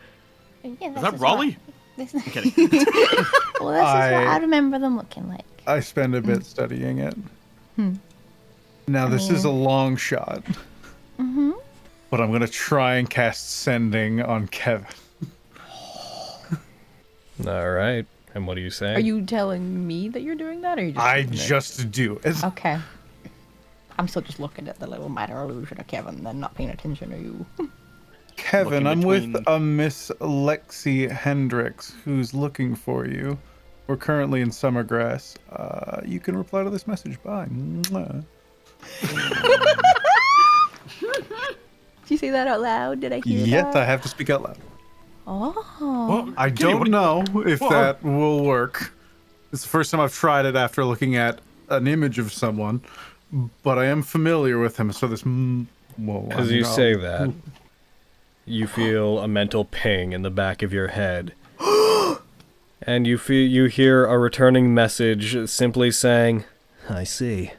Yeah, Is that Raleigh? I'm kidding. Well, this is what I remember them looking like. I spend a bit studying it. Now, this is a long shot. But I'm going to try and cast Sending on Kevin. All right. And what do you say? Are you telling me that you're doing that, or are you just I doing it? just do it. Okay. I'm still just looking at the little minor illusion of Kevin, then not paying attention to you. Kevin, Looking I'm with between- a Miss Lexi Hendricks who's looking for you. We're currently in Summergrass. You can reply to this message. Bye. Mwah. Did you say that out loud? Did I hear Yes, that? I have to speak out loud. Oh. I Kitty, don't know if Whoa. that will work. It's the first time I've tried it after looking at an image of someone, but I am familiar with him, so this. Well, As you say that, you feel a mental ping in the back of your head. And you hear a returning message simply saying, I see.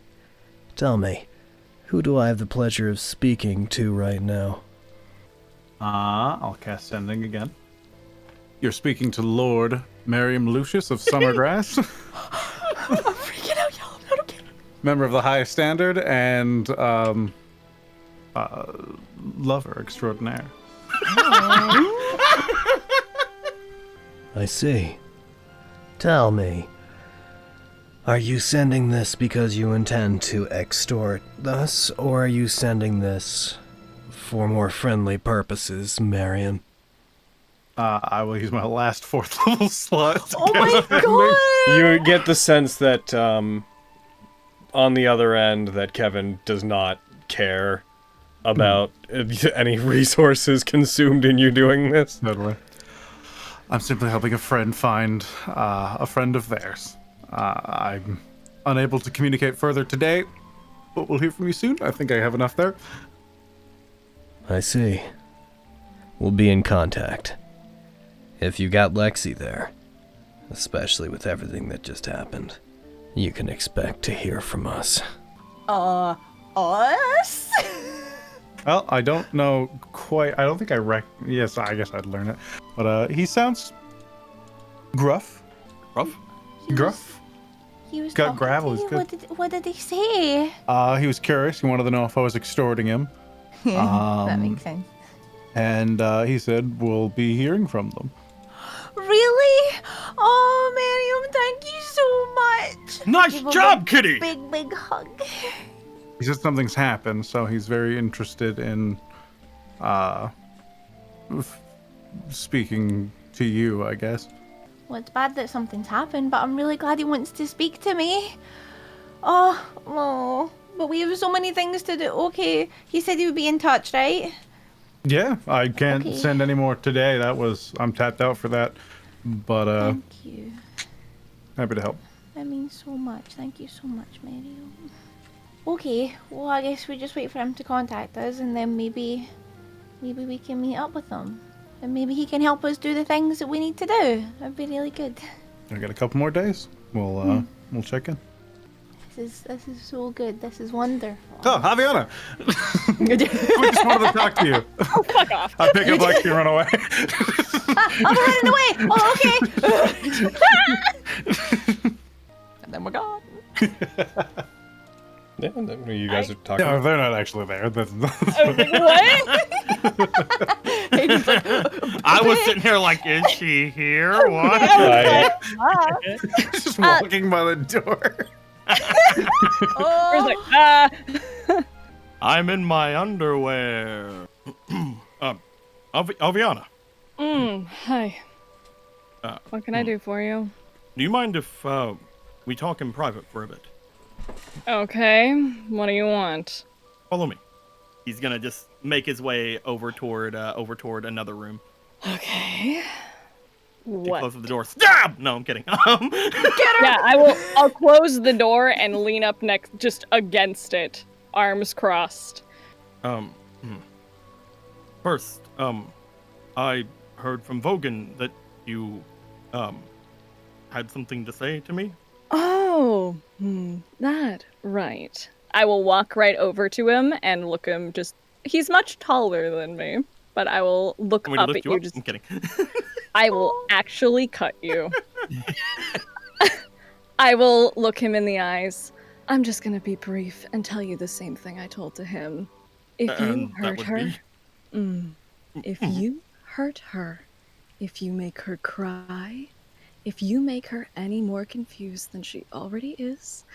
Tell me, who do I have the pleasure of speaking to right now? I'll cast Sending again. You're speaking to Lord Merriam Lucius of Summergrass. I'm freaking out, y'all. I'm not okay. Member of the highest standard and lover extraordinaire. I see. Tell me, are you sending this because you intend to extort us, or are you sending this for more friendly purposes, Marion? I will use my last 4th level slot. Oh my god! you get the sense that on the other end that Kevin does not care about any resources consumed in you doing this. Totally. I'm simply helping a friend find a friend of theirs. I'm unable to communicate further today, but we'll hear from you soon. I think I have enough there. I see. We'll be in contact. If you got Lexi there, especially with everything that just happened, you can expect to hear from us. Us? Well, I don't know quite. I don't think yes, I guess I'd learn it. But he sounds gruff. Gruff? He was Got talking gravel, to it's you. good. What did he say? He was curious. He wanted to know if I was extorting him. That makes sense. And he said we'll be hearing from them. Really? Oh, Miriam, thank you so much. Nice Give him job, a Kitty! Big hug. He said something's happened, so he's very interested in speaking to you, I guess. Well, it's bad that something's happened, but I'm really glad he wants to speak to me. Oh, but we have so many things to do. Okay, he said he would be in touch, right? Yeah, I can't Okay. send any more today. I'm tapped out for that. But Thank you. happy to help. That means so much. Thank you so much, Miriam. Okay, well, I guess we just wait for him to contact us, and then maybe we can meet up with him. And maybe he can help us do the things that we need to do. That'd be really good. I got a couple more days. We'll check in. This is so good. This is wonderful. Oh, Javiana! We just wanted to talk to you. Oh, fuck off. I pick up Lexi and run away. I'm running away! Oh, okay! And then we're gone. Yeah, you guys are talking. No, they're not actually there. That's I was sitting here like, is she here? What? just walking by the door. Where's like, I'm in my underwear. Aviana, Hi. What can I do for you? Do you mind if we talk in private for a bit? Okay, what do you want? Follow me. He's gonna just make his way over toward another room. Okay. What? Close the door. Stab! No, I'm kidding. Yeah, I'll close the door and lean up next, just against it, arms crossed. First, I heard from Vogan that you, had something to say to me. Oh, that, right. I will walk right over to him and look him he's much taller than me, but I will look up at you. I'm kidding. I will actually cut you. I will look him in the eyes. I'm just gonna be brief and tell you the same thing I told to him. If you hurt her, if you hurt her, if you make her cry, if you make her any more confused than she already is,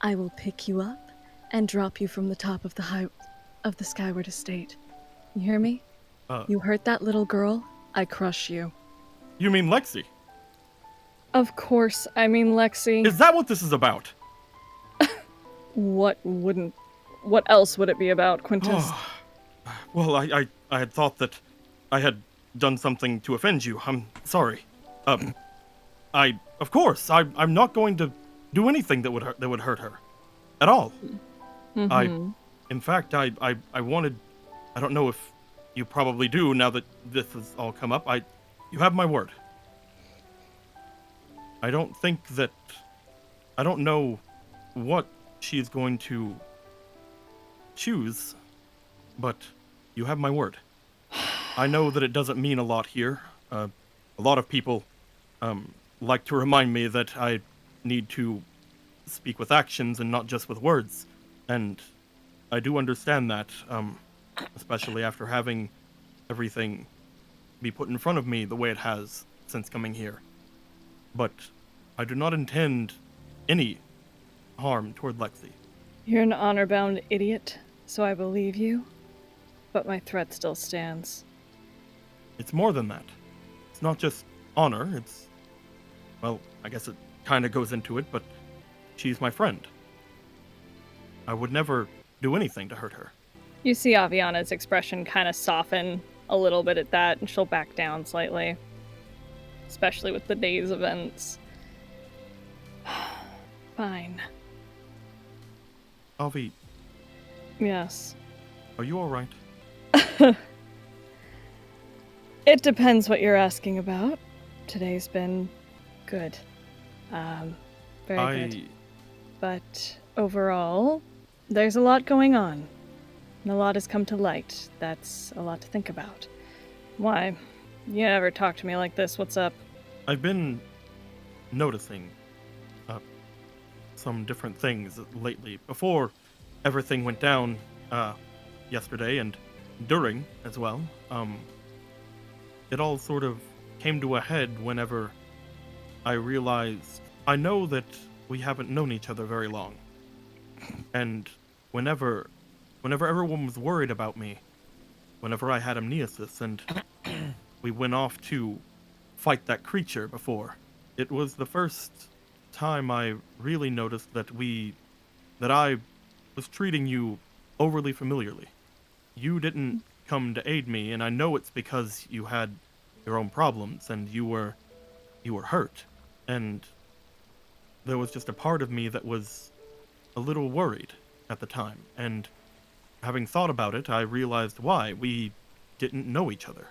I will pick you up and drop you from the top of the Skyward Estate. You hear me? You hurt that little girl, I crush you. You mean Lexi? Of course, I mean Lexi. Is that what this is about? What else would it be about, Quintus? Well, I had thought that I had done something to offend you. I'm sorry. Of course, I'm not going to do anything that would hurt her. At all. In fact, I wanted, I don't know if you probably do now that this has all come up, you have my word. I don't know what she is going to choose, but you have my word. I know that it doesn't mean a lot here. A lot of people like to remind me that I need to speak with actions and not just with words, and I do understand that, especially after having everything be put in front of me the way it has since coming here. But I do not intend any harm toward Lexi. You're an honor-bound idiot, so I believe you, but my threat still stands. It's more than that. It's not just honor, well, I guess it kind of goes into it, but she's my friend. I would never do anything to hurt her. You see Aviana's expression kind of soften a little bit at that, and she'll back down slightly. Especially with the day's events. Fine. Avi. Yes. Are you alright? It depends what you're asking about. Today's been good. Very good. But overall, there's a lot going on. And a lot has come to light. That's a lot to think about. Why? You never talk to me like this. What's up? I've been noticing some different things lately. Before everything went down yesterday and during as well, it all sort of came to a head whenever I realized I know that we haven't known each other very long. And whenever everyone was worried about me, whenever I had amnesis and we went off to fight that creature before, it was the first time I really noticed that I was treating you overly familiarly. You didn't come to aid me, and I know it's because you had your own problems and you were hurt. And there was just a part of me that was a little worried at the time, and having thought about it, I realized why. We didn't know each other,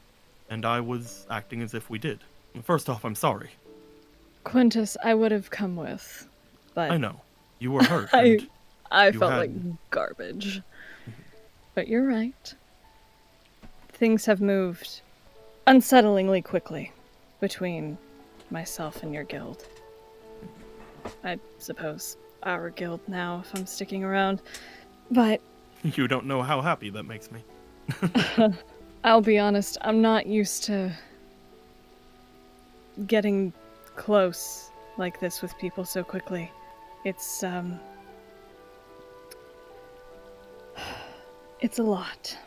and I was acting as if we did. First off, I'm sorry. Quintus, I would have come with, but... I know. You were hurt. I felt like garbage. But you're right. Things have moved unsettlingly quickly between myself and your guild. I suppose our guild now, if I'm sticking around. But... You don't know how happy that makes me. I'll be honest, I'm not used to getting close like this with people so quickly. It's a lot.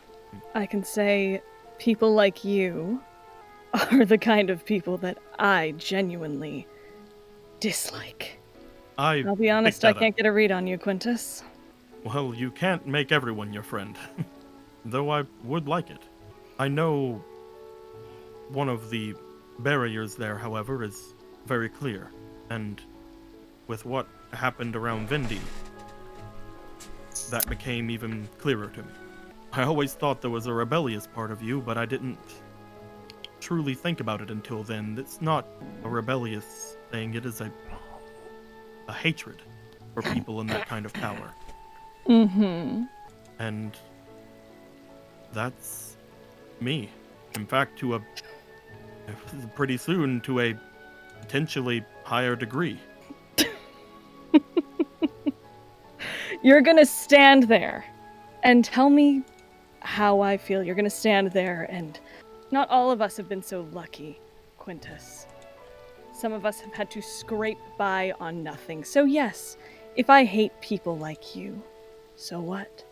I can say people like you are the kind of people that I genuinely dislike. I'll be honest, I can't get a read on you, Quintus. Well, you can't make everyone your friend. Though I would like it. I know one of the barriers there, however, is very clear. And with what happened around Vendi, that became even clearer to me. I always thought there was a rebellious part of you, but I didn't truly think about it until then. It's not a rebellious thing, it is a hatred for people in that kind of power. Mm-hmm. And that's me. In fact, pretty soon to a potentially higher degree. You're gonna stand there and tell me how I feel. You're gonna stand there, and not all of us have been so lucky, Quintus. Some of us have had to scrape by on nothing. So yes, if I hate people like you, so what?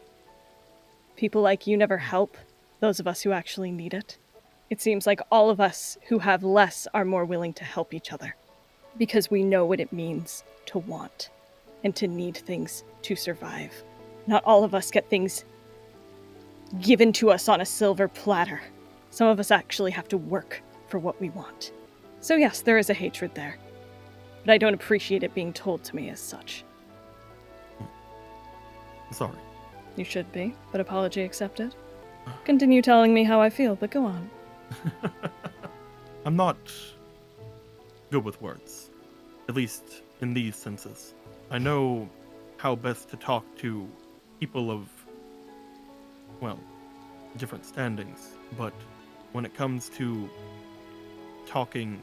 People like you never help those of us who actually need it. It seems like all of us who have less are more willing to help each other, because we know what it means to want and to need things to survive. Not all of us get things given to us on a silver platter. Some of us actually have to work for what we want. So yes, there is a hatred there, but I don't appreciate it being told to me as such. Sorry. You should be, but apology accepted. Continue telling me how I feel, but go on. I'm not good with words, at least in these senses. I know how best to talk to people of, well, different standings, but when it comes to talking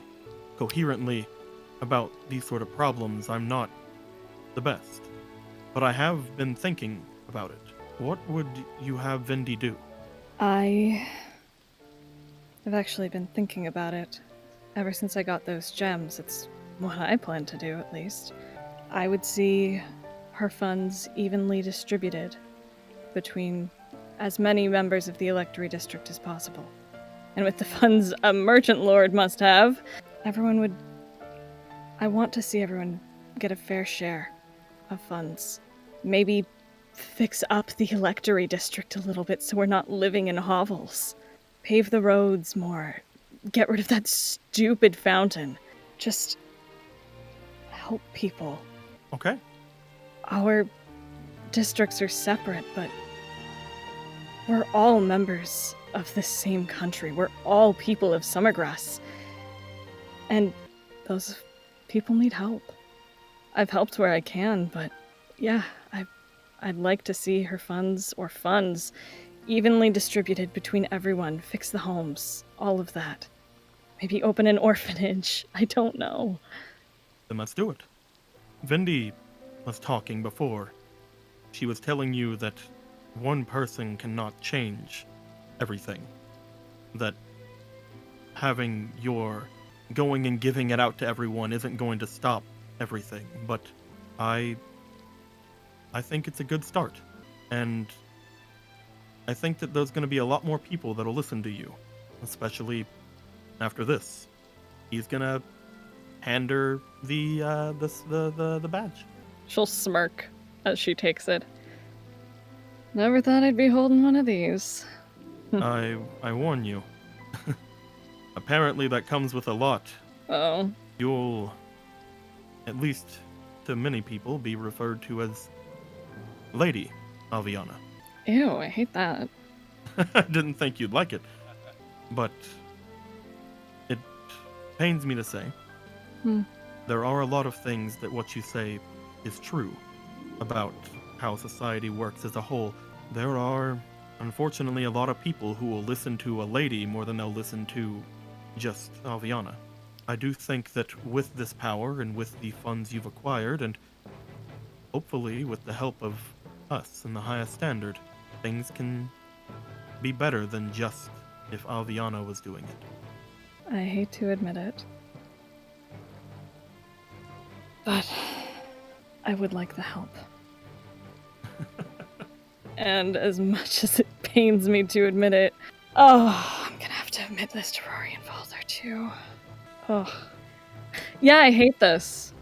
coherently about these sort of problems, I'm not the best. But I have been thinking about it. What would you have Vendi do? I've actually been thinking about it. Ever since I got those gems, it's what I plan to do, at least. I would see her funds evenly distributed between as many members of the Electory District as possible. And with the funds a merchant lord must have, I want to see everyone get a fair share of funds. Maybe fix up the Electory District a little bit so we're not living in hovels. Pave the roads more. Get rid of that stupid fountain. Just help people. Okay. Our districts are separate, but we're all members of the same country. We're all people of Summergrass. And those people need help. I've helped where I can, but yeah, I'd like to see her funds evenly distributed between everyone. Fix the homes, all of that. Maybe open an orphanage. I don't know. Then let's do it. Vendi was talking before. She was telling you that one person cannot change everything. That having your going and giving it out to everyone isn't going to stop everything. But I think it's a good start. And I think that there's going to be a lot more people that'll listen to you, especially after this. He's going to hand her the badge. She'll smirk as she takes it. Never thought I'd be holding one of these. I warn you. Apparently that comes with a lot. Oh. You'll, at least to many people, be referred to as Lady Alviana. Ew, I hate that. I didn't think you'd like it. But it pains me to say. There are a lot of things that what you say is true about how society works as a whole. There are, unfortunately, a lot of people who will listen to a lady more than they'll listen to just Alviana. I do think that with this power and with the funds you've acquired, and hopefully with the help of us and the highest standard, things can be better than just if Alviana was doing it. I hate to admit it, but I would like the help. And as much as it pains me to admit it, I'm gonna have to admit this to Rory and Valder you. Oh. Yeah, I hate this.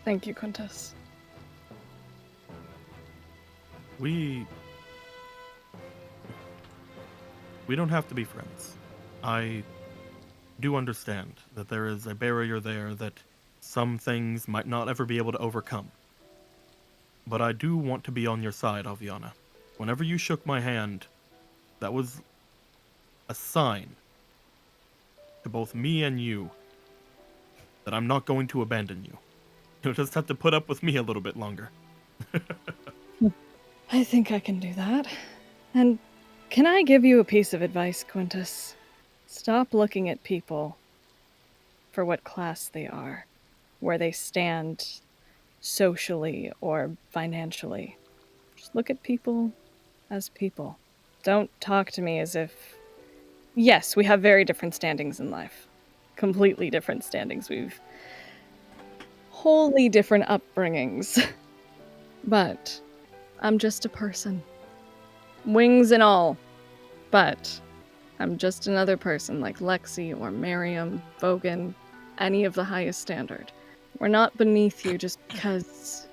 Thank you, Quintus. We don't have to be friends. I do understand that there is a barrier there that some things might not ever be able to overcome. But I do want to be on your side, Aviana. Whenever you shook my hand, that was a sign to both me and you that I'm not going to abandon you. You'll just have to put up with me a little bit longer. I think I can do that. And can I give you a piece of advice, Quintus? Stop looking at people for what class they are, where they stand socially or financially. Just look at people as people. Don't talk to me as if... Yes, we have very different standings in life. Completely different standings. We've wholly different upbringings. But I'm just a person. Wings and all. But I'm just another person like Lexi or Miriam, Vogan, any of the highest standard. We're not beneath you just because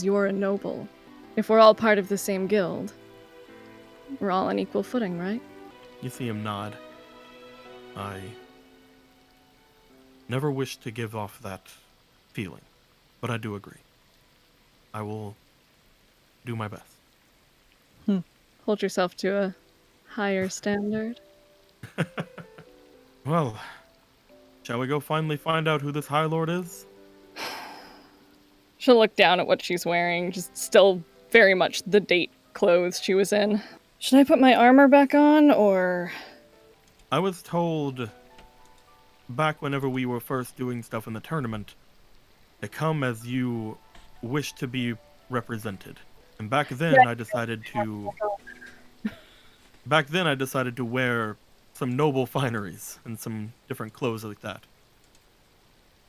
you're a noble. If we're all part of the same guild, we're all on equal footing, right? You see him nod. I never wished to give off that feeling, but I do agree. I will do my best. Hold yourself to a higher standard. Well, shall we go finally find out who this High Lord is? She'll look down at what she's wearing, just still very much the date clothes she was in. Should I put my armor back on, or...? I was told back whenever we were first doing stuff in the tournament to come as you wish to be represented. And back then I decided to wear some noble fineries and some different clothes like that.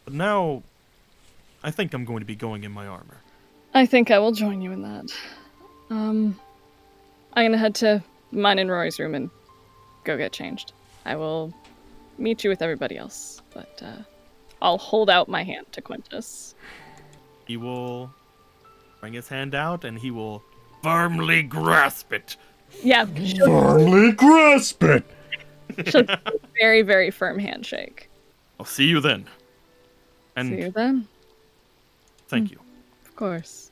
But now I think I'm going to be going in my armor. I think I will join you in that. I'm gonna head to mine and Rory's room and go get changed. I will meet you with everybody else, but I'll hold out my hand to Quintus. He will bring his hand out and he will firmly grasp it. Yeah. Firmly grasp it! She'll give a very, very firm handshake. I'll see you then. And See you then. thank you. Of course.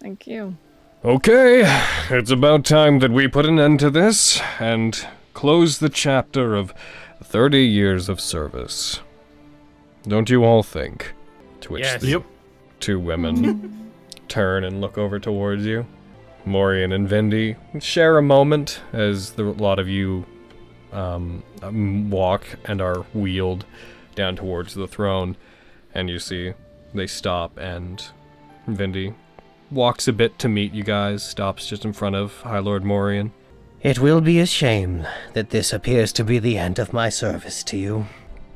Thank you. Okay, it's about time that we put an end to this and close the chapter of 30 years of service. Don't you all think? To which the two women turn and look over towards you. Morian and Vindy share a moment as a lot of you walk and are wheeled down towards the throne, and you see they stop, and Vindy walks a bit to meet you guys, stops just in front of High Lord Morian. It will be a shame that this appears to be the end of my service to you.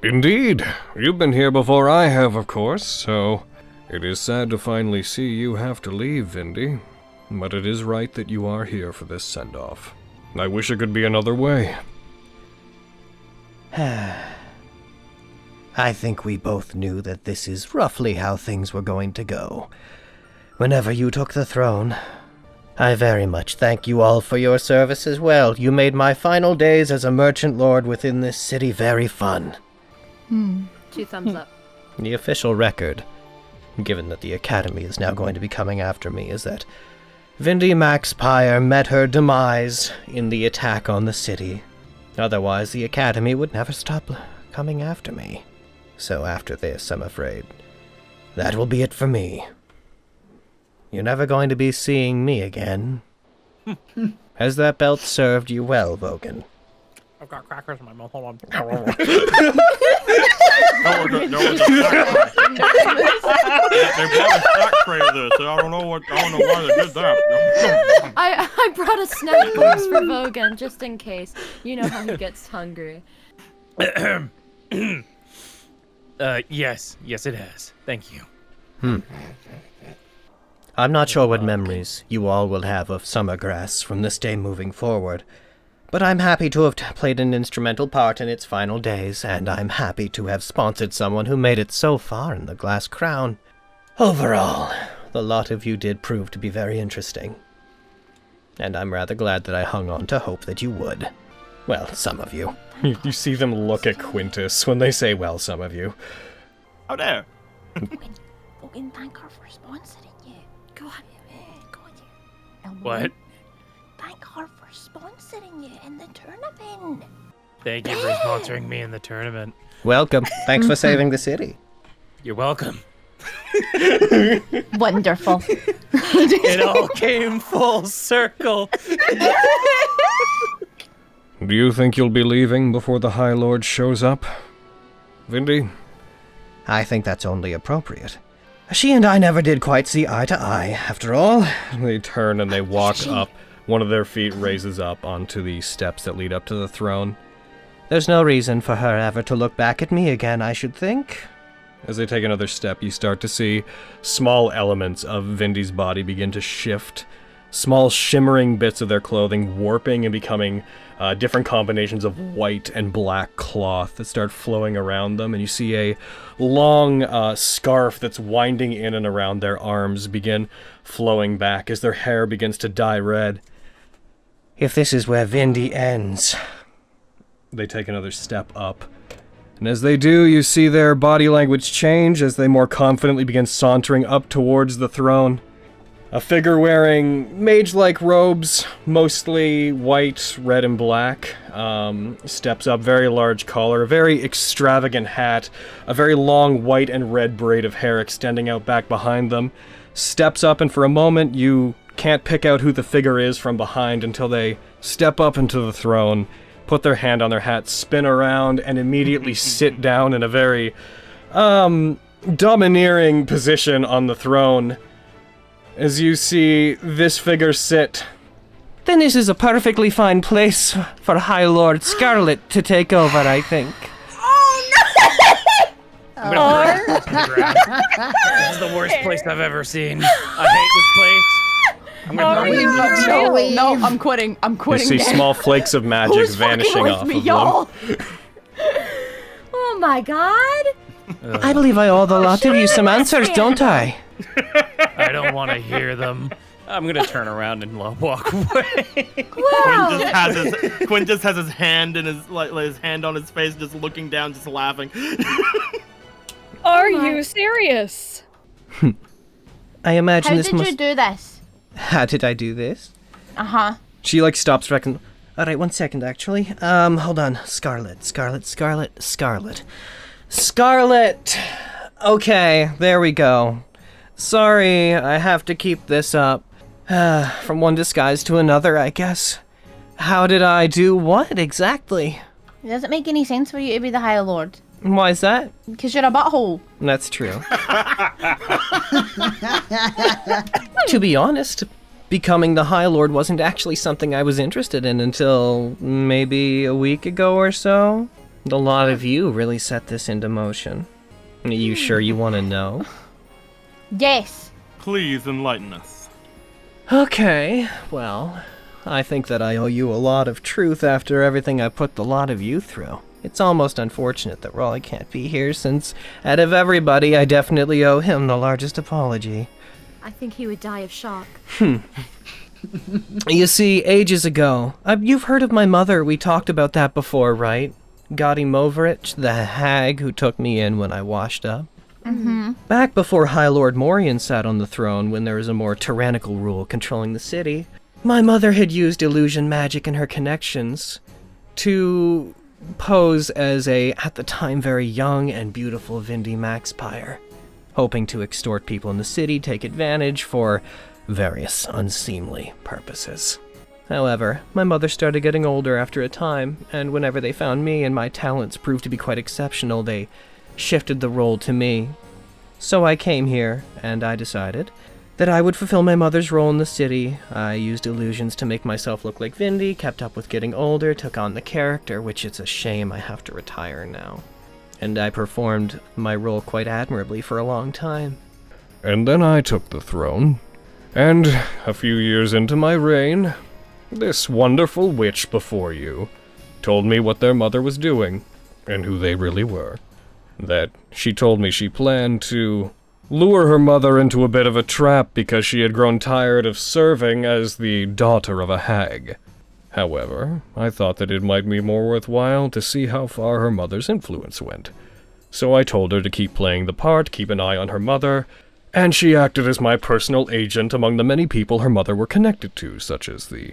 Indeed. You've been here before I have, of course, so it is sad to finally see you have to leave, Vindy. But it is right that you are here for this send-off. I wish it could be another way. I think we both knew that this is roughly how things were going to go. Whenever you took the throne, I very much thank you all for your service as well. You made my final days as a merchant lord within this city very fun. 2 thumbs up. The official record, given that the Academy is now going to be coming after me, is that Vindy Max Pyre met her demise in the attack on the city. Otherwise, the Academy would never stop coming after me. So after this, I'm afraid, that will be it for me. You're never going to be seeing me again. Has that belt served you well, Vogan? I've got crackers in my mouth. Hold on. There was a they brought a snack tray of this, so I don't know why they did that. I brought a snack box for Vogan just in case. You know how he gets hungry. Yes, it has. Thank you. I'm not sure what memories you all will have of Summergrass from this day moving forward, But I'm happy to have played an instrumental part in its final days, and I'm happy to have sponsored someone who made it so far in the Glass Crown. Overall, the lot of you did prove to be very interesting. And I'm rather glad that I hung on to hope that you would. Well, some of you. You see them look at Quintus when they say, well, some of you. Oh, there. Fucking thank her for sponsoring you. Go on. What? Thank her for sponsoring you in the tournament. Thank you for sponsoring me in the tournament. Welcome. Thanks for saving the city. You're welcome. Wonderful. It all came full circle. Do you think you'll be leaving before the High Lord shows up, Vindy? I think that's only appropriate. She and I never did quite see eye to eye, after all. They turn and they walk up. One of their feet raises up onto the steps that lead up to the throne. There's no reason for her ever to look back at me again, I should think. As they take another step, you start to see small elements of Vindy's body begin to shift. Small shimmering bits of their clothing warping and becoming different combinations of white and black cloth that start flowing around them. And you see a long scarf that's winding in and around their arms begin flowing back as their hair begins to dye red. If this is where Vindy ends. They take another step up. And as they do, you see their body language change as they more confidently begin sauntering up towards the throne. A figure wearing mage-like robes, mostly white, red, and black, steps up, very large collar, a very extravagant hat, a very long white and red braid of hair extending out back behind them, steps up, and for a moment you can't pick out who the figure is from behind until they step up into the throne, put their hand on their hat, spin around, and immediately sit down in a very, domineering position on the throne. As you see this figure sit. Then this is a perfectly fine place for High Lord Scarlet to take over, I think. I'm gonna break this to the ground. This is the worst place I've ever seen. I hate this place. I'm gonna break it. No, I'm quitting. I'm You quitting. see small flakes of magic Who's vanishing fucking with off me, of y'all? them. Oh my god! I believe I owe the lot of you some answers, don't I? I don't want to hear them. I'm gonna turn around and walk away. Wow! Quinn just has his hand in his hand on his face, just looking down, just laughing. Are you serious? I imagine How this did you do this? How did I do this? Uh-huh. She, stops reckon. Alright, 1 second, actually. Hold on. Scarlet. Okay, there we go. Sorry, I have to keep this up. From one disguise to another, I guess. How did I do what, exactly? It doesn't make any sense for you to be the High Lord. Why is that? Because you're a butthole. That's true. To be honest, becoming the High Lord wasn't actually something I was interested in until maybe a week ago or so. A lot of you really set this into motion. Are you sure you want to know? Yes. Please enlighten us. Okay, well, I think that I owe you a lot of truth after everything I put the lot of you through. It's almost unfortunate that Raleigh can't be here, since out of everybody, I definitely owe him the largest apology. I think he would die of shock. You see, ages ago, you've heard of my mother, we talked about that before, right? Gotti Moverich, the hag who took me in when I washed up. Mm-hmm. Back before High Lord Morian sat on the throne, when there was a more tyrannical rule controlling the city, my mother had used illusion magic and her connections to pose as a, at the time, very young and beautiful Vindy Maxpire, hoping to extort people in the city, take advantage for various unseemly purposes. However, my mother started getting older after a time, and whenever they found me and my talents proved to be quite exceptional, they shifted the role to me. So I came here, and I decided that I would fulfill my mother's role in the city. I used illusions to make myself look like Vindy, kept up with getting older, took on the character, which it's a shame I have to retire now. And I performed my role quite admirably for a long time. And then I took the throne, and a few years into my reign, this wonderful witch before you told me what their mother was doing and who they really were. That she told me she planned to lure her mother into a bit of a trap because she had grown tired of serving as the daughter of a hag. However, I thought that it might be more worthwhile to see how far her mother's influence went. So I told her to keep playing the part, keep an eye on her mother, and she acted as my personal agent among the many people her mother were connected to, such as the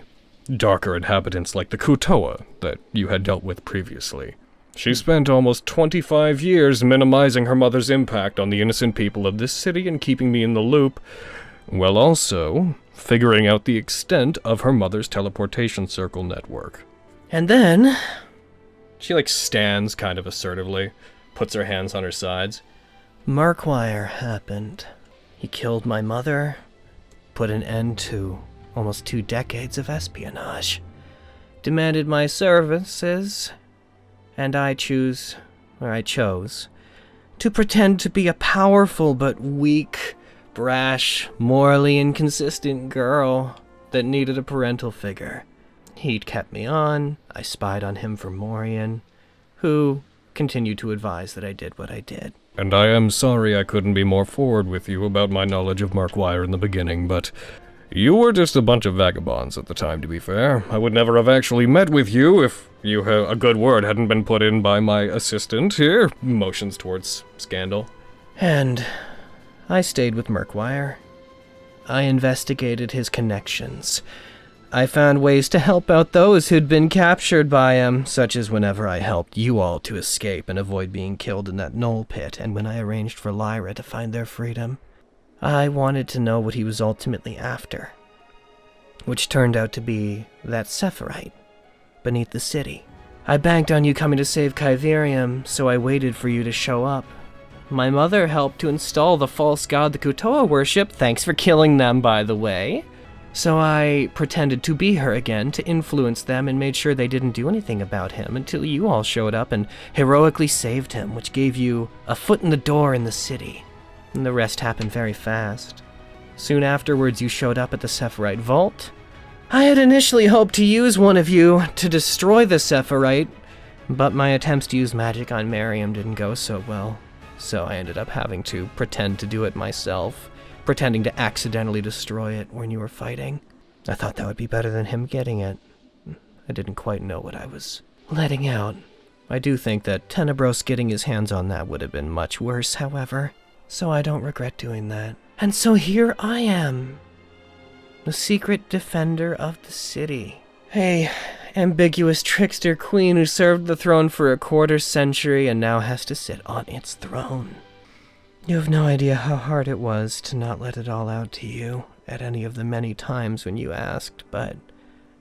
darker inhabitants like the Kutoa that you had dealt with previously. She spent almost 25 years minimizing her mother's impact on the innocent people of this city and keeping me in the loop, while also figuring out the extent of her mother's teleportation circle network. And then, She, stands kind of assertively, puts her hands on her sides. Murkwire happened. He killed my mother, put an end to almost 2 decades of espionage, demanded my services, and I chose to pretend to be a powerful but weak, brash, morally inconsistent girl that needed a parental figure. He'd kept me on, I spied on him for Morian, who continued to advise that I did what I did. And I am sorry I couldn't be more forward with you about my knowledge of Murkwire in the beginning, but you were just a bunch of vagabonds at the time, to be fair. I would never have actually met with you if a good word hadn't been put in by my assistant here. Motions towards Scandal. And I stayed with Murkwire. I investigated his connections. I found ways to help out those who'd been captured by him, such as whenever I helped you all to escape and avoid being killed in that knoll pit, and when I arranged for Lyra to find their freedom. I wanted to know what he was ultimately after, which turned out to be that Sephirite beneath the city. I banked on you coming to save Kyverium, so I waited for you to show up. My mother helped to install the false god the Kutoa worship, thanks for killing them, by the way. So I pretended to be her again to influence them and made sure they didn't do anything about him until you all showed up and heroically saved him, which gave you a foot in the door in the city. And the rest happened very fast. Soon afterwards, you showed up at the Sephirite Vault. I had initially hoped to use one of you to destroy the Sephirite, but my attempts to use magic on Miriam didn't go so well. So I ended up having to pretend to do it myself, pretending to accidentally destroy it when you were fighting. I thought that would be better than him getting it. I didn't quite know what I was letting out. I do think that Tenebros getting his hands on that would have been much worse, however, so I don't regret doing that. And so here I am, the secret defender of the city. Hey, ambiguous trickster queen who served the throne for a quarter century and now has to sit on its throne. You have no idea how hard it was to not let it all out to you at any of the many times when you asked, but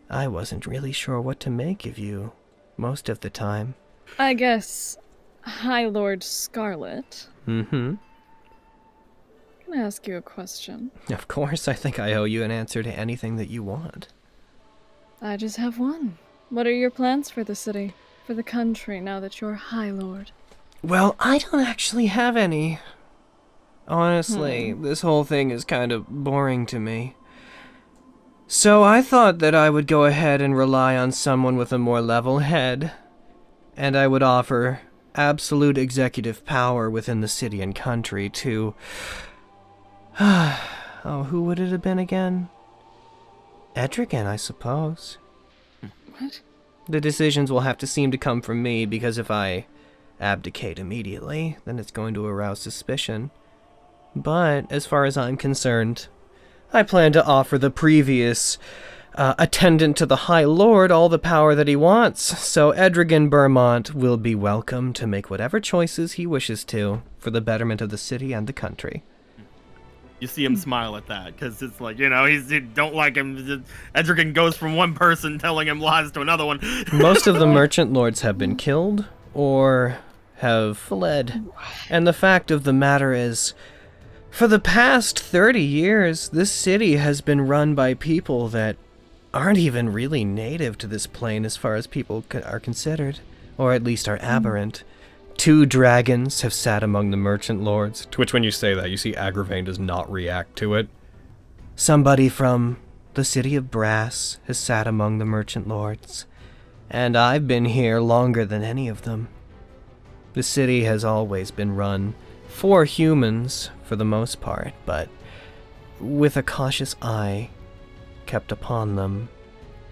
I wasn't really sure what to make of you most of the time. I guess High Lord Scarlet. Mm-hmm. Can I ask you a question? Of course, I think I owe you an answer to anything that you want. I just have one. What are your plans for the city, for the country, now that you're High Lord? Well, I don't actually have any. Honestly, this whole thing is kind of boring to me. So I thought that I would go ahead and rely on someone with a more level head, and I would offer absolute executive power within the city and country to... oh, who would it have been again? Etrigan, I suppose. What? The decisions will have to seem to come from me, because if I abdicate immediately, then it's going to arouse suspicion. But, as far as I'm concerned, I plan to offer the previous attendant to the High Lord all the power that he wants, so Edrigan Bermont will be welcome to make whatever choices he wishes to for the betterment of the city and the country. You see him smile at that, because it's like, you don't like him. Edrigan goes from one person telling him lies to another one. Most of the merchant lords have been killed or have fled. And the fact of the matter is, for the past 30 years, this city has been run by people that aren't even really native to this plane as far as people are considered, or at least are aberrant. 2 dragons have sat among the merchant lords, to which when you say that, you see Agravain does not react to it. Somebody from the city of brass has sat among the merchant lords, and I've been here longer than any of them. The city has always been run for humans, for the most part, but with a cautious eye kept upon them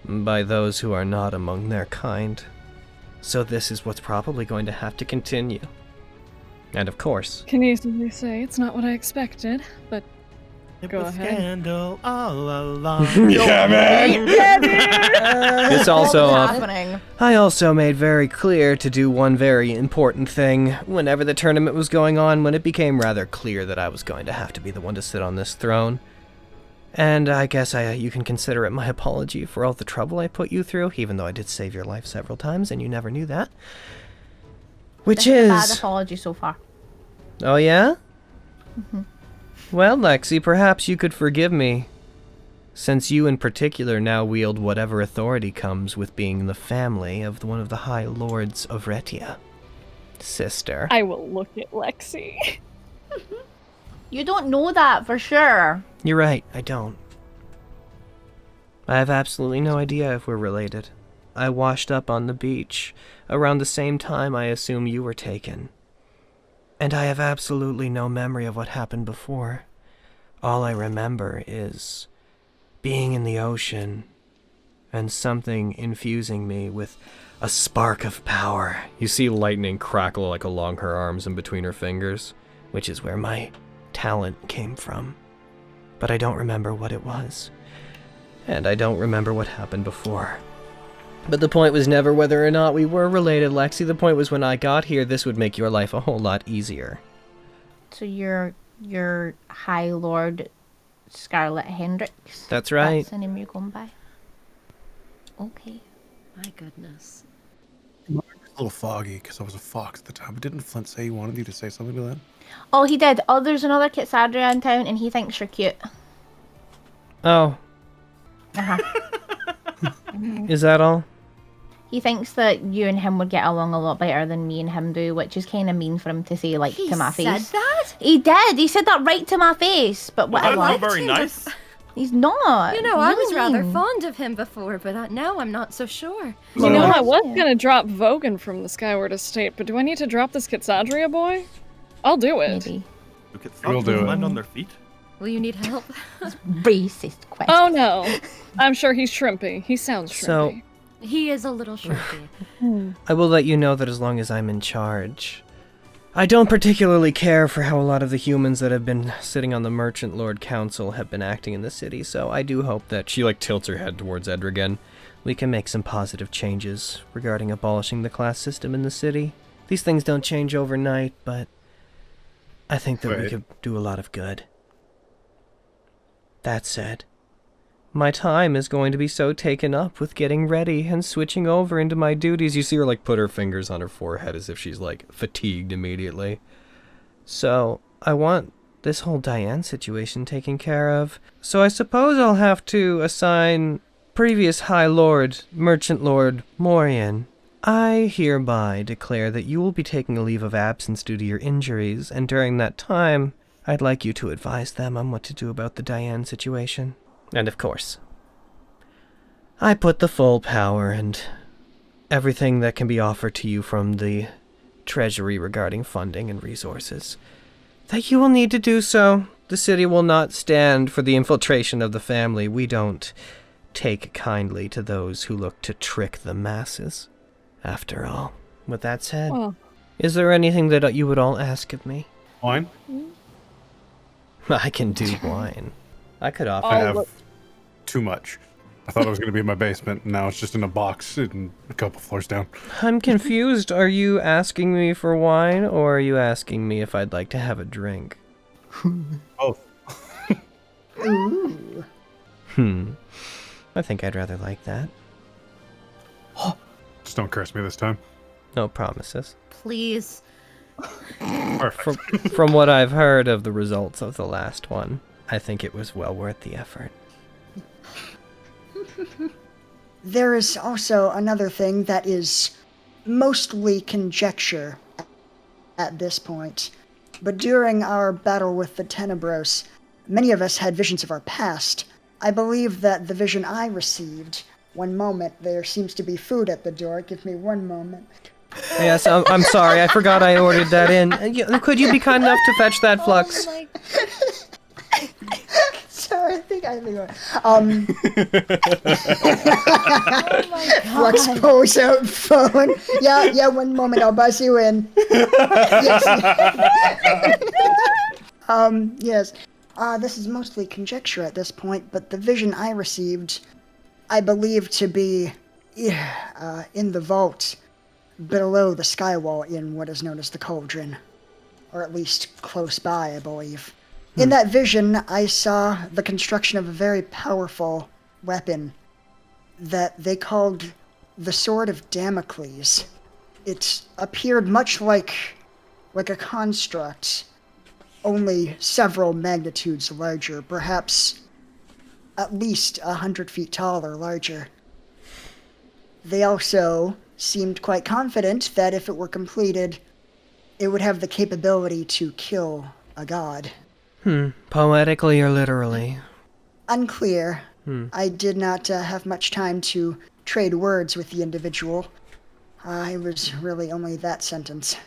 by those who are not among their kind. So this is what's probably going to have to continue. And of course... Can easily say it's not what I expected, but It go was ahead. scandal all along. Yeah, man! This also... happening. I also made very clear to do one very important thing whenever the tournament was going on, when it became rather clear that I was going to have to be the one to sit on this throne. And I guess you can consider it my apology for all the trouble I put you through, even though I did save your life several times and you never knew that. Which This is a is... bad apology so far. Oh yeah? Well, Lexi, perhaps you could forgive me, since you in particular now wield whatever authority comes with being the family of one of the High Lords of Retia. Sister. I will look at Lexi. You don't know that for sure. You're right, I don't. I have absolutely no idea if we're related. I washed up on the beach around the same time I assume you were taken. And I have absolutely no memory of what happened before. All I remember is being in the ocean and something infusing me with a spark of power. You see lightning crackle like along her arms and between her fingers. Which is where my talent came from. But I don't remember what it was. And I don't remember what happened before. But the point was never whether or not we were related, Lexi. The point was when I got here, this would make your life a whole lot easier. So you're High Lord Scarlet Hendrix? That's right. That's the name you're going by? Okay. My goodness. A little foggy because I was a fox at the time. But didn't Flint say he wanted you to say something to that? Oh, he did. Oh, there's another Kitsadria in town, and he thinks you're cute. Oh. Uh-huh. Is that all? He thinks that you and him would get along a lot better than me and him do, which is kind of mean for him to say, like, He to my said face. that? He did. He said that right to my face. But Well, that's whatever. not very nice. He's not. You know, I was Really rather mean. fond of him before, but now I'm not so sure. You know, I was Yeah. gonna drop Vogan from the Skyward Estate, but do I need to drop this Kitsadria boy? I'll do it. Maybe. Look at We'll do it. land on their feet. Will you need help? Racist question. Oh no. I'm sure he's shrimpy. He sounds So- shrimpy. He is a little shrimpy. I will let you know that as long as I'm in charge. I don't particularly care for how a lot of the humans that have been sitting on the Merchant Lord Council have been acting in the city, so I do hope that She like tilts her head towards Edrigan. we can make some positive changes regarding abolishing the class system in the city. These things don't change overnight, but I think that we Right. could do a lot of good. That said, my time is going to be so taken up with getting ready and switching over into my duties. You see her like put her fingers on her forehead as if she's like fatigued immediately. So, I want this whole Diane situation taken care of. So I suppose I'll have to assign previous High Lord, Merchant Lord Morian. I hereby declare that you will be taking a leave of absence due to your injuries, and during that time, I'd like you to advise them on what to do about the Diane situation. And of course, I put the full power and everything that can be offered to you from the Treasury regarding funding and resources, that you will need to do so. The city will not stand for the infiltration of the family. We don't take kindly to those who look to trick the masses. After all, with that said, Well, is there anything that you would all ask of me? Wine? I can do wine. I could offer. I Oh, have look. too much. I thought it was going to be in my basement, and now it's just in a box and a couple floors down. I'm confused. Are you asking me for wine, or are you asking me if I'd like to have a drink? Both. I think I'd rather like that. Just don't curse me this time. No promises. Please. Perfect. From what I've heard of the results of the last one, I think it was well worth the effort. There is also another thing that is mostly conjecture at this point. But during our battle with the Tenebros, many of us had visions of our past, I believe that the vision I received. One moment, there seems to be food at the door. Give me one moment. Yes, I'm sorry. I forgot I ordered that in. Could you be kind enough to fetch that, Flux? Oh my Sorry, I think I think. Oh my god. Flux pulls out phone. Yeah, one moment, I'll buzz you in. Yes. Yes. This is mostly conjecture at this point, but the vision I received, I believe to be in the vault below the skywall in what is known as the cauldron, or at least close by, I believe. In that vision, I saw the construction of a very powerful weapon that they called the Sword of Damocles. It appeared much like a construct, only several magnitudes larger, perhaps at least 100 feet tall or larger. They also seemed quite confident that if it were completed, it would have the capability to kill a god. Poetically or literally? Unclear. I did not have much time to trade words with the individual. It was really only that sentence.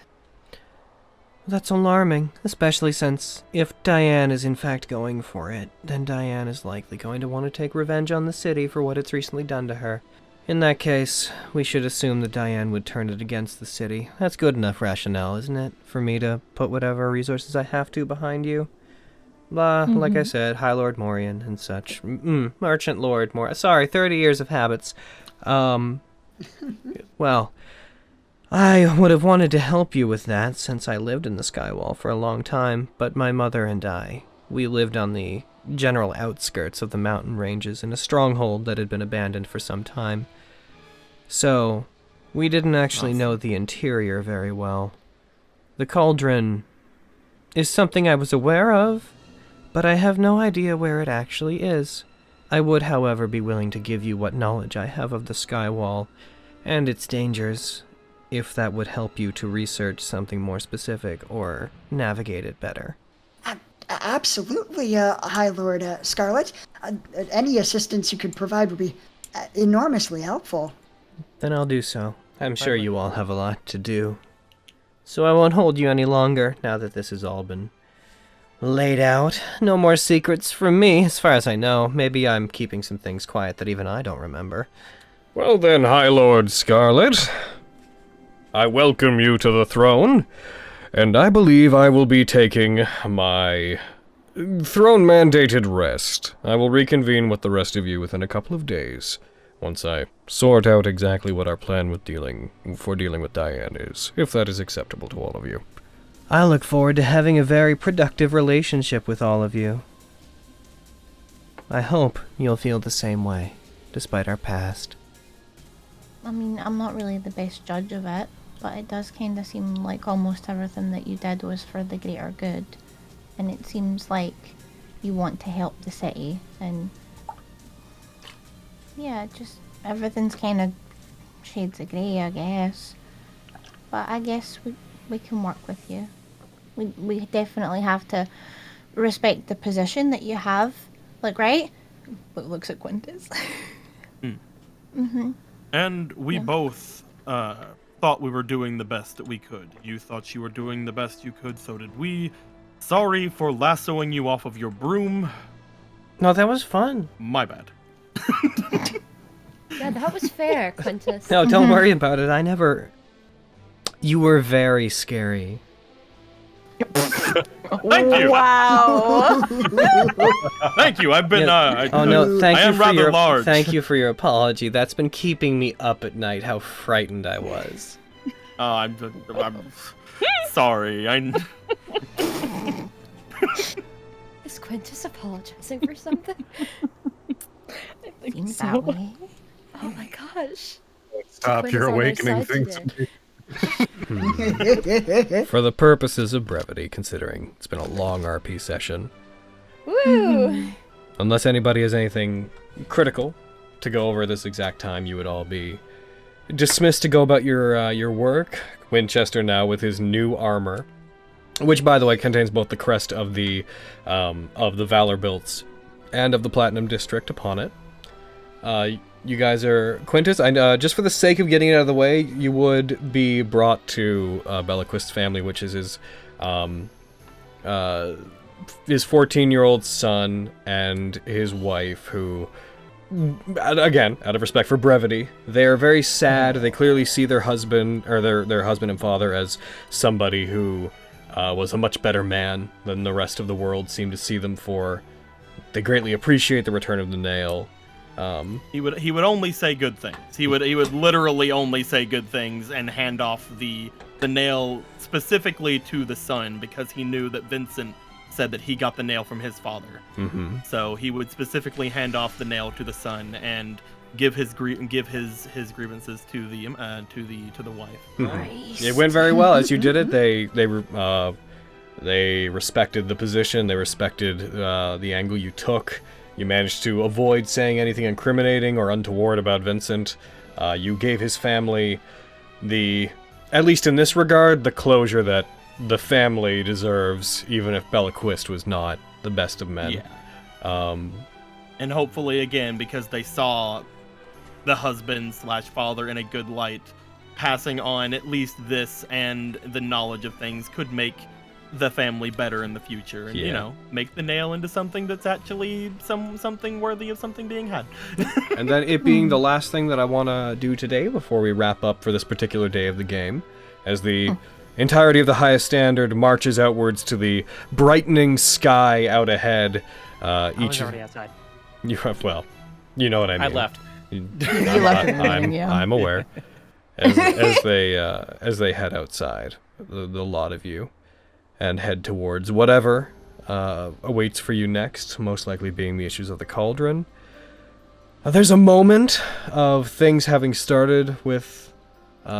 That's alarming, especially since if Diane is in fact going for it, then Diane is likely going to want to take revenge on the city for what it's recently done to her. In that case, we should assume that Diane would turn it against the city. That's good enough rationale, isn't it? For me to put whatever resources I have to behind you. Like I said, High Lord Morian and such. Merchant Lord Morian. Sorry, 30 years of habits. Well, I would have wanted to help you with that since I lived in the Skywall for a long time, but my mother and I, we lived on the general outskirts of the mountain ranges in a stronghold that had been abandoned for some time. So, we didn't actually know the interior very well. The cauldron is something I was aware of, but I have no idea where it actually is. I would, however, be willing to give you what knowledge I have of the Skywall and its dangers, if that would help you to research something more specific or navigate it better. Absolutely, High Lord Scarlet. Any assistance you could provide would be enormously helpful. Then I'll do so. I'm sure you all have a lot to do. So I won't hold you any longer, now that this has all been laid out. No more secrets from me, as far as I know. Maybe I'm keeping some things quiet that even I don't remember. Well then, High Lord Scarlet, I welcome you to the throne, and I believe I will be taking my throne-mandated rest. I will reconvene with the rest of you within a couple of days, once I sort out exactly what our plan with dealing with Diane is, if that is acceptable to all of you. I look forward to having a very productive relationship with all of you. I hope you'll feel the same way, despite our past. I mean, I'm not really the best judge of it, but it does kind of seem like almost everything that you did was for the greater good. And it seems like you want to help the city, and yeah, just everything's kind of shades of grey, I guess. But I guess we can work with you. We definitely have to respect the position that you have, like, right? But looks at Quintus. And we both thought we were doing the best that we could. You thought you were doing the best you could, so did we. Sorry for lassoing you off of your broom. No, that was fun. My bad. Yeah, that was fair, Quintus. No, don't worry about it. I never... You were very scary. Thank you. Wow. Thank you. I've been. Oh no! Thank I you am for rather your large. thank you for your apology. That's been keeping me up at night. How frightened I was. I'm sorry. Is Quintus apologizing for something? Seems that way. Oh my gosh. Stop Quintus your on our awakening side things. today. For the purposes of brevity, considering it's been a long RP session. Woo! Unless anybody has anything critical to go over this exact time, you would all be dismissed to go about your work. Winchester now with his new armor, which, by the way, contains both the crest of the Valor Belts and of the Platinum District upon it. You guys are... Quintus, just for the sake of getting it out of the way, you would be brought to Bellaquist's family, which is his 14-year-old son and his wife, who, again, out of respect for brevity, they are very sad. They clearly see their husband, or their husband and father, as somebody who was a much better man than the rest of the world seemed to see them for. They greatly appreciate the return of the nail. He would only say good things. He would literally only say good things and hand off the nail specifically to the son, because he knew that Vincent said that he got the nail from his father. Mm-hmm. So he would specifically hand off the nail to the son and give his grievances to the wife. Nice. It went very well as you did it. They respected the position. They respected the angle you took. You managed to avoid saying anything incriminating or untoward about Vincent. You gave his family at least in this regard, the closure that the family deserves, even if Bellaquist was not the best of men. Yeah. And hopefully, again, because they saw the husband/father in a good light, passing on at least this and the knowledge of things could make the family better in the future, and make the nail into something that's actually something worthy of something being had. And then it being the last thing that I want to do today before we wrap up for this particular day of the game, as the entirety of the highest standard marches outwards to the brightening sky out ahead. I was already outside. You have, well, you know what I mean. I left. I'm aware. As they head outside, the lot of you, and head towards whatever awaits for you next, most likely being the issues of the Cauldron. There's a moment of things having started with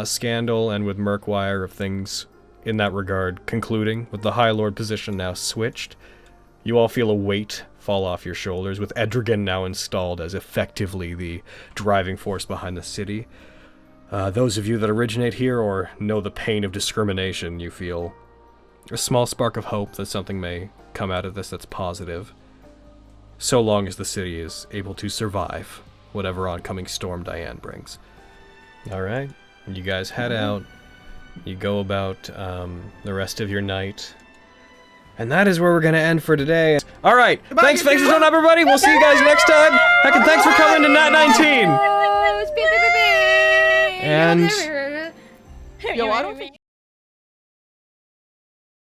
Scandal and with Murkwire, of things in that regard concluding, with the High Lord position now switched. You all feel a weight fall off your shoulders, with Edragan now installed as effectively the driving force behind the city. Those of you that originate here or know the pain of discrimination, you feel a small spark of hope that something may come out of this that's positive, so long as the city is able to survive whatever oncoming storm Diane brings. Alright, you guys head out, you go about the rest of your night, and that is where we're going to end for today. Alright, thanks for showing up, everybody, we'll see you guys next time. Heck, and thanks for coming to Nat19! And... Yo, I don't think...